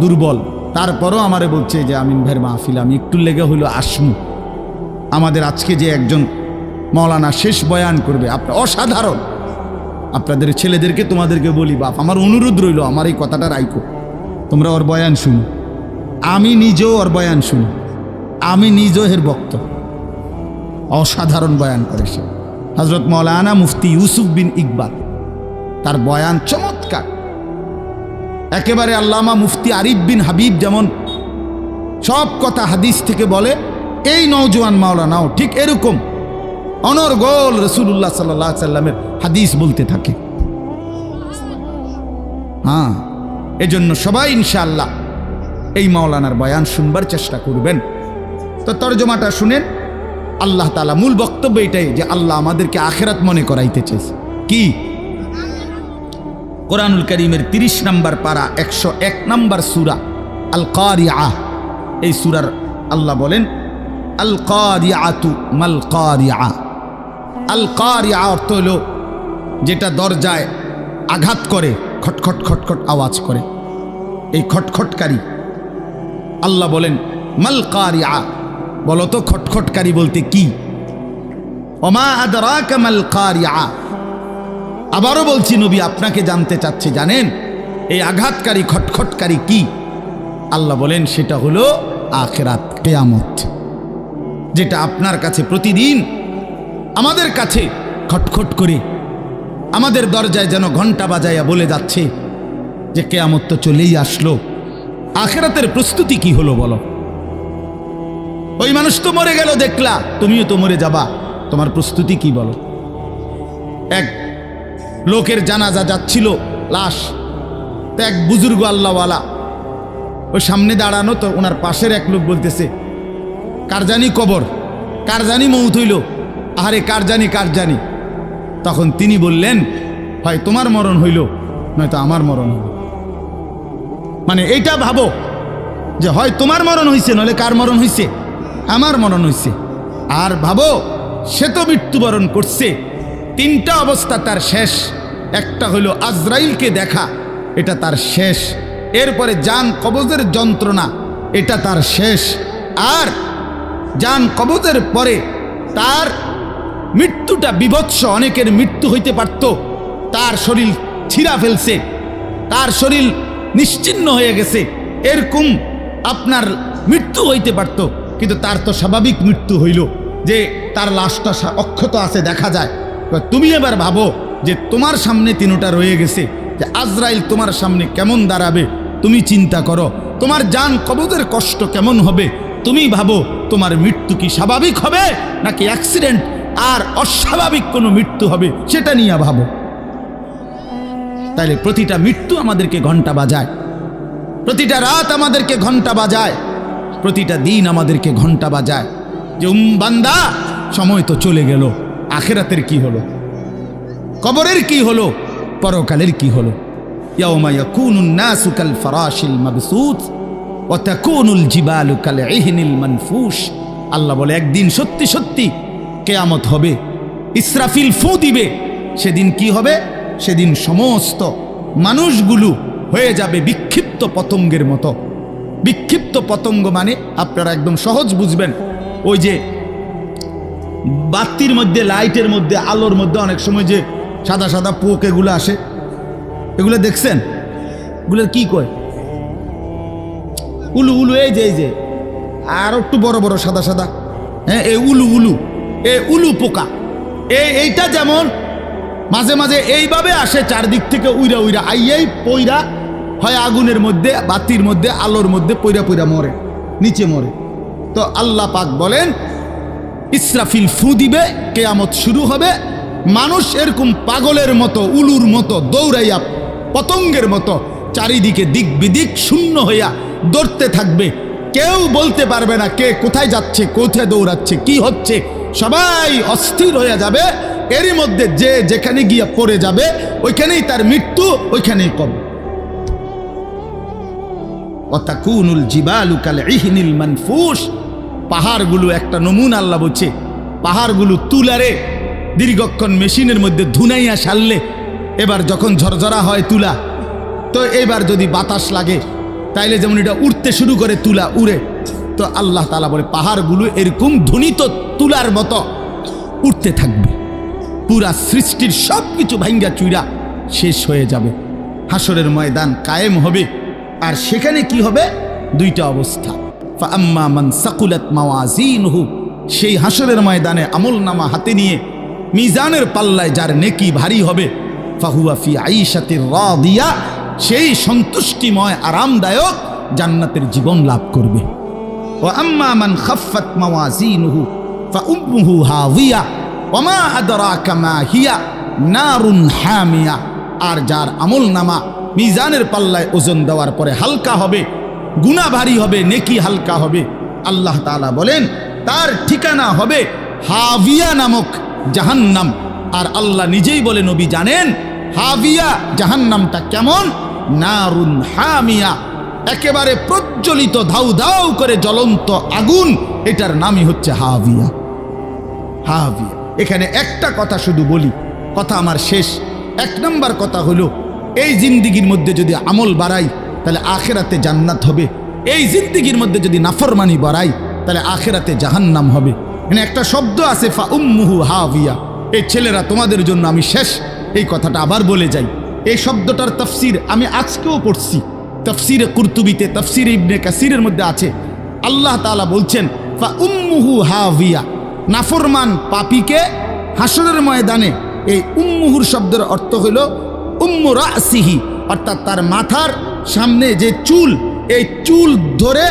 দুর্বল। তারপরও আমারে বলছে যে আমিন ভাইয়ের মাহফিল আমি একটু লেগে হইলো আসমু। আমাদের আজকে যে একজন মাওলানা শেষ বয়ান করবে, আপনার অসাধারণ। আপনাদের ছেলেদেরকে, তোমাদেরকে বলি, বাপ আমার অনুরোধ রইল, আমার এই কথাটা রাইখো, তোমরা ওর বয়ান শুনো। আমি নিজেও ওর বয়ান শুনি, আমি নিজেও এর বক্ত। অসাধারণ বয়ান করে সে, হজরত মাওলানা মুফতি ইউসুফ বিন ইকবাল, তার বয়ান চমৎকার একেবারে। আল্লামা মুফতি আরিফ বিন হাবিব যেমন সব কথা হাদিস থেকে বলে, এই নওজোয়ান মাওলানাও ঠিক এরকম অনর্গল রাসূলুল্লাহ সাল্লাল্লাহু আলাইহি সাল্লামের হাদিস বলতে থাকে। হ্যাঁ, এজন্য সবাই ইনশাআল্লাহ এই মাওলানার বয়ান শুনবার চেষ্টা করবেন। তো তরজমাটা শুনেন। আল্লাহ তাআলা মূল বক্তব্য এটাই যে আল্লাহ আমাদেরকে আখিরাত মনে করাইতে চাইছে। কি? কোরআনুল কারীমের 30 নম্বর পারা 101 নম্বর সূরা আল কারিআহ, এই সূরার আল্লাহ বলেন, আল কারিআতু মাল কারিআ। আল কারিআ অর্থ হলো যেটা দরজায় আঘাত করে, খটখট খটখট আওয়াজ করে, এই খটখটকারী। আল্লাহ বলেন মাল কারিআ, বলো তো খটখটকারী বলতে কি? ওমা আদরাকা মাল কারিআ। আবারও বলছি, নবী আপনাকে জানতে চাচ্ছে, জানেন এই আঘাতকারী খটখটকারী কি? আল্লাহ বলেন সেটা হলো আখিরাত, কিয়ামত, যেটা আপনার কাছে প্রতিদিন আমাদের কাছে খটখট করে আমাদের দরজায় যেন ঘন্টা বাজাইয়া বলে যাচ্ছে যে কিয়ামত তো চলেই আসলো। আখিরাতের প্রস্তুতি কি হলো বলো? ওই মানুষ তো মরে গেল দেখলা, তুমিও তো মরে যাবা, তোমার প্রস্তুতি কি বলো? এক লোকের জানাজা যাচ্ছিল, লাশ, তো এক বুজুর্গ আল্লাহওয়ালা ওই সামনে দাঁড়ানো, তো ওনার পাশের এক লোক বলতেছে, কার জানি কবর, কার জানি মৌত হইল, আরে কার জানি কার জানি। তখন তিনি বললেন, হয় তোমার মরণ হইল, নয়তো আমার মরণ হইল। মানে এইটা ভাবো যে হয় তোমার মরণ হইছে, নইলে কার মরণ হইছে? আমার মরণ হইছে। আর ভাবো সে তো মৃত্যুবরণ করছে, তিনটা অবস্থা তার শেষ, একটা হলো আজরাইলকে দেখা, এটা তার শেষ। এরপরে জান কবজের যন্ত্রণা, এটা তার শেষ। আর জান কবজের পরে তার মৃত্যুটা বিভৎস। অনেকের মৃত্যু হইতে পারত, তার শরীর ছিঁড়া ফেলছে, তার শরীর নিশ্চিহ্ন হয়ে গেছে, এরকম আপনার মৃত্যু হইতে পারত। কিন্তু তার তো স্বাভাবিক মৃত্যু হইল যে তার লাশটা অক্ষত আছে, দেখা যায়। তুমি এবার ভাবো যে তোমার সামনে তিনটা রয়ে গেছে, যে আজরাইল তোমার সামনে কেমন দাঁড়াবে, তুমি চিন্তা করো। তোমার জান কবজের কষ্ট কেমন হবে, তুমি ভাবো। তোমার মৃত্যু কি স্বাভাবিক হবে নাকি অ্যাক্সিডেন্ট আর অস্বাভাবিক কোনো মৃত্যু হবে, সেটা নিয়ে ভাবো। তাইলে প্রতিটা মৃত্যু আমাদেরকে ঘন্টা বাজায়, প্রতিটা রাত আমাদেরকে ঘন্টা বাজায়, প্রতিটা দিন আমাদেরকে ঘন্টা বাজায় যে বান্দা সময় তো চলে গেল, আখিরাতের কি হলো, কবরের কি হলো, পরকালের কি হলো। ইয়াউমা ইয়াকুনুন নাসু কাল ফারাশিল মাবসুত ওয়া তাকুনুল জিবালু কাল ইহনিল মানফুশ। আল্লাহ বলে একদিন সত্যি সত্যি কিয়ামত হবে, ইসরাফিল ফু দিবে। সেদিন কি হবে? সেদিন সমস্ত মানুষগুলো হয়ে যাবে বিক্ষিপ্ত পতঙ্গের মতো। বিক্ষিপ্ত পতঙ্গ মানে আপনারা একদম সহজ বুঝবেন, ওই যে বাতির মধ্যে, লাইটের মধ্যে, আলোর মধ্যে অনেক সময় যে সাদা সাদা পোক এগুলো আসে, এগুলো দেখছেন? এগুলোর কি কয়? উলু উলু। এই যে আর একটু বড় বড় সাদা সাদা, হ্যাঁ, এই উলু উলু, এই উলু পোকা। এইটা যেমন মাঝে মাঝে এইভাবে আসে চারদিক থেকে উইরা উইরা আইয়াই পইরা হয় আগুনের মধ্যে, বাতির মধ্যে, আলোর মধ্যে পইরা পইরা মরে, নিচে মরে। তো আল্লাহ পাক বলেন ইসরাফিল ফু দিবে, কিয়ামত শুরু হবে। মানুষ এরকম পাগলের মতো, উলুর মতো দৌড়াইয়া পতঙ্গের মতো চারিদিকে দিক বিদিক শূন্য হইয়া দৌড়তে থাকবে। কেউ বলতে পারবে না কে কোথায় যাচ্ছে, কোথায় দৌড়াচ্ছে, কি হচ্ছে। সবাই অস্থির হয়ে যাবে। এরই মধ্যে যে যেখানে গিয়ে পড়ে যাবে ওইখানেই তার মৃত্যু, ওইখানেই কবর। ওয়াতাকুনুল জিবালু কাল ইহনিল মানফুশ। পাহাড়গুলো একটা নমুনা আল্লাহ বলছে, পাহাড়গুলো তুলারে দীর্ঘক্ষণ মেশিনের মধ্যে ধুনাইয়া সারলে, এবার যখন ঝরঝরা হয় তুলা, তো এবার যদি বাতাস লাগে তাইলে যেমন এটা উড়তে শুরু করে, তুলা উড়ে। তো আল্লাহ তাআলা বলে পাহাড়গুলো এরকম ধ্বনিত তুলার মতো উঠতে থাকবে। পুরা সৃষ্টির সব কিছু ভাঙ্গা চুইরা শেষ হয়ে যাবে। হাসরের ময়দান কায়েম হবে। আর সেখানে কি হবে? দুইটা অবস্থা। ফাআম্মা মান সাকুলাত মাওয়াজিনহু, সেই হাসরের ময়দানে আমলনামা হাতে নিয়ে মিজানের পাল্লায় যার নেকি ভারী হবে, ফাহুয়া ফি আইশাতির রাদিয়া, সেই সন্তুষ্টিময় আরামদায়ক জান্নাতের জীবন লাভ করবে। ওয়া আম্মা মান খাফফাত মাওয়াজিনহু ফাউম্মুহু হাওিয়া ওয়া মা আদরাকা মা হিয়া নারুন হামিয়া। আর যার আমলনামা মিজানের পাল্লায় ওজন দেওয়ার পরে হালকা হবে, গুনাহ ভারী হবে, নেকি হালকা হবে, আল্লাহ তাআলা বলেন তার ঠিকানা হবে হাবিয়া নামক জাহান্নাম। আর আল্লাহ নিজেই বলে, নবী জানেন হাবিয়া জাহান্নামটা কেমন? নারুন হামিয়া, একেবারে প্রজ্বলিত ধাউ ধাউ করে জ্বলন্ত আগুন, এটার নামই হচ্ছে হাবিয়া। হাবিয়া। এখানে একটা কথা শুধু বলি, কথা আমার শেষ। এক নম্বর কথা হলো, এই জিন্দিগির মধ্যে যদি আমল বাড়াই তাহলে আখিরাতে জান্নাত হবে। এই জিন্দিগির মধ্যে যদি নাফরমানি বাড়াই তাহলে আখিরাতে জাহান্নাম হবে। এখানে একটা শব্দ আছে ফাউম্মুহু হাবিয়া। এই ছেলেরা, তোমাদের জন্য আমি শেষ এই কথাটা আবার বলে যাই। এই শব্দটার তাফসীর আমি আজকেও পড়ছি, তাফসীরে কুরতুবিতে, তাফসীরে ইবনে কাসিরের মধ্যে আছে। আল্লাহ তাআলা বলছেন ফাউম্মুহু হাবিয়া, নাফরমান পাপীকে হাসরের ময়দানে, এই উম্মুহুর শব্দের অর্থ হইল উম্মু রাসিহি, অর্থাৎ তার মাথার সামনে যে চুল, এই চুল ধরে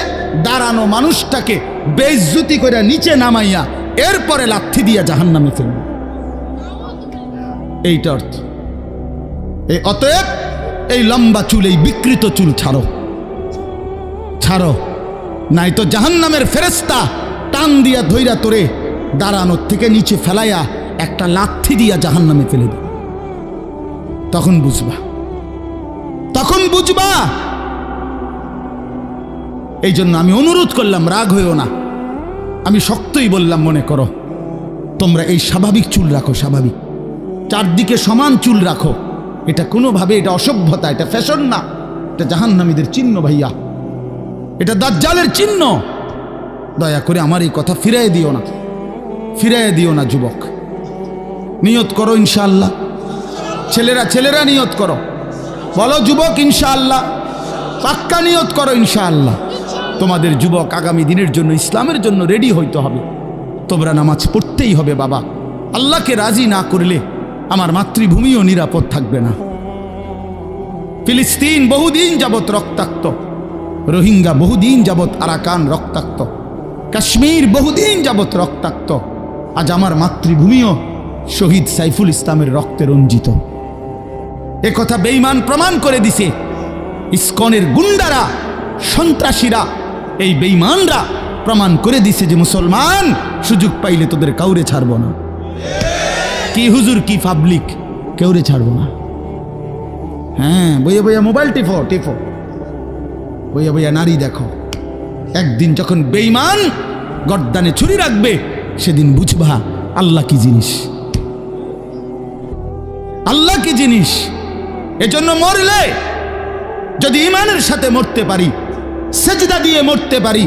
দাঁড়ানো মানুষটাকে বেইজ্জতি করে নিচে নামাইয়া এরপরে লাথি দিয়া জাহান্নামে ফেলবে। এইটা অর্থ। এই অতএব এই লম্বা চুল, এই বিকৃত চুল ছাড়ো, ছাড়ো, নাই তো জাহান্নামের ফেরেশতা টান দিয়া ধইরা তোরে দাঁড়ানোর থেকে নিচে ফেলাইয়া একটা লাথি দিয়া জাহান্নামে ফেলে দেবে। তখন বুঝবা, তখন বুঝবা। এই জন্য আমি অনুরোধ করলাম, রাগ হইও না, আমি শক্তই বললাম, মনে করো তোমরা এই স্বাভাবিক চুল রাখো, স্বাভাবিক, চারদিকে সমান চুল রাখো, এটা কোনোভাবে এটা অসভ্যতা, এটা ফ্যাশন না, এটা জাহান্নামীদের চিহ্ন ভাইয়া, এটা দাজ্জালের চিহ্ন। দয়া করে আমার এই কথা ফিরাই দিও না, ফিরাই দিও না যুবক। নিয়ত করো ইনশাআল্লাহ, ছেলেরা নিয়ত করো, বলো যুবক ইনশাআল্লাহ, পাক্কা নিয়ত করো ইনশাআল্লাহ। তোমাদের যুবক আগামী দিনের জন্য, ইসলামের জন্য রেডি হইতে হবে। তোমরা নামাজ পড়তেই হবে বাবা। আল্লাহকে রাজি না করলে আমার মাতৃভূমিও নিরাপদ থাকবে না। ফিলিস্তিন বহুদিন যাবৎ রক্তাক্ত, রোহিঙ্গা বহুদিন যাবৎ আরাকান রক্তাক্ত, কাশ্মীর বহুদিন যাবৎ রক্তাক্ত। আজ আমার মাতৃভূমিও শহীদ সাইফুল ইসলামের রক্তে রঞ্জিত। এ কথা বেঈমান প্রমাণ করে দিছে। ইসকনের গুন্ডারা, সন্ত্রাসীরা, এই বেঈমানরা প্রমাণ করে দিছে যে মুসলমান সুযোগ পাইলে তোদের কাউরে ছাড়ব না। কি হুজুর, কি পাবলিক, কেউরে ছাড়ব না। হ্যাঁ, বইয়া বইয়া মোবাইল টিপো, বইয়া বইয়া নারী দেখো। একদিন যখন বেঈমান গর্দানে ছুরি রাখবে, সেদিন বুঝবা আল্লাহ কি জিনিস, আল্লাহ কি জিনিস। এজন্য মরলে যদি ঈমানের সাথে মরতে পারি, সেজদা দিয়ে মরতে পারি,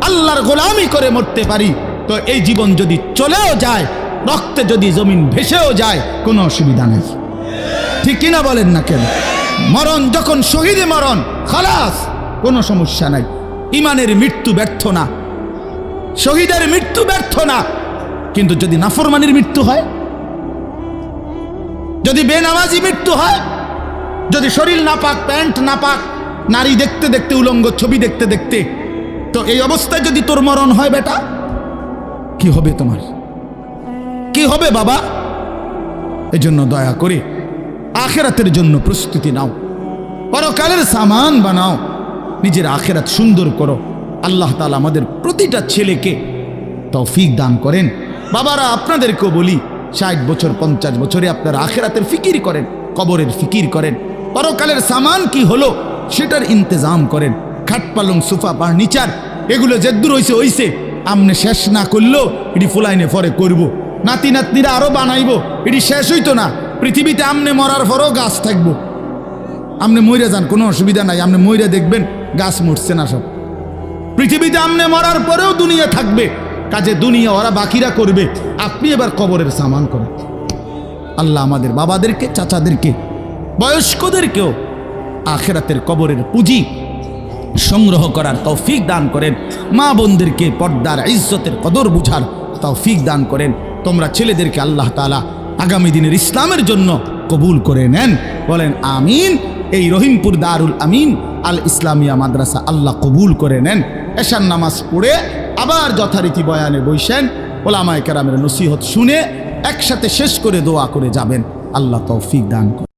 আল্লাহর গোলামি করে মরতে পারি, তো এই জীবন যদি চলেও যায়, রক্তে যদি জমিন ভেসেও যায়, কোনো অসুবিধা নেই। ঠিক কিনা বলেন না কেন? মরণ যখন শহীদে মরণ, খালাস, কোনো সমস্যা নাই। ঈমানের মৃত্যু ব্যর্থ না, শহীদের মৃত্যু ব্যর্থ না। কিন্তু যদি নাফরমানির মৃত্যু হয়, যদি বেনামাজি মৃত্যু হয়, যদি শরীর নাপাক, প্যান্ট নাপাক, নারী দেখতে দেখতে, উলঙ্গ ছবি দেখতে দেখতে, তো এই অবস্থায় যদি তোর মরণ হয় বেটা, কি হবে তোমার? কি হবে বাবা? এজন্য দয়া করে আখিরাতের জন্য প্রস্তুতি নাও, পরকালের সামান বানাও, নিজের আখিরাত সুন্দর করো। আল্লাহ তাআলা আমাদের প্রতিটা ছেলেকে তৌফিক দান করেন। বাবারা, আপনাদেরকেও বলি, 60 বছর 50 বছরে আপনারা আখিরাতের ফিকির করেন, কবরের ফিকির করেন, পরকালের সামান কি হলো সেটার ইন্তজাম করেন। খাট পালং সোফা ফার্নিচার এগুলো যেদূর হইছে হইছে, আমনে শেষ না করলেও এটি ফুলাইনে পরে করব, নাতি নাতনিরা আরো বানাইবো, এটি শেষ হইতো না। পৃথিবীতে আমনে মরার পরও গাছ থাকবো, আমনে মইরা যান, কোনো অসুবিধা নাই, আমনে মইরা দেখবেন গাছ মরছে না সব। পৃথিবীতে আমনে মরার পরেও দুনিয়া থাকবে, কাজে দুনিয়া ওরা বাকিরা করবে, আপনি এবার কবরের সামান করেন। আল্লাহ আমাদের বাবাদেরকে, চাচাদেরকে, বয়স্কদেরকেও আখিরাতের কবরের পুঁজি সংগ্রহ করার তৌফিক দান করেন। মা বোনদেরকে পর্দার ইজ্জতের কদর বুঝার তৌফিক দান করেন। তোমরা ছেলেদেরকে আল্লাহ তাআলা আগামী দিনের ইসলামের জন্য কবুল করে নেন, বলেন আমিন। এই রহিমপুর দারুল আমিন আল ইসলামিয়া মাদ্রাসা আল্লাহ কবুল করে নেন। এশার নামাজ পড়ে আবার যথারীতি বয়ানে বসেন, ওলামায়ে কেরামের নসিহত শুনে একসাথে শেষ করে দোয়া করে যাবেন। আল্লাহ তৌফিক দান করেন।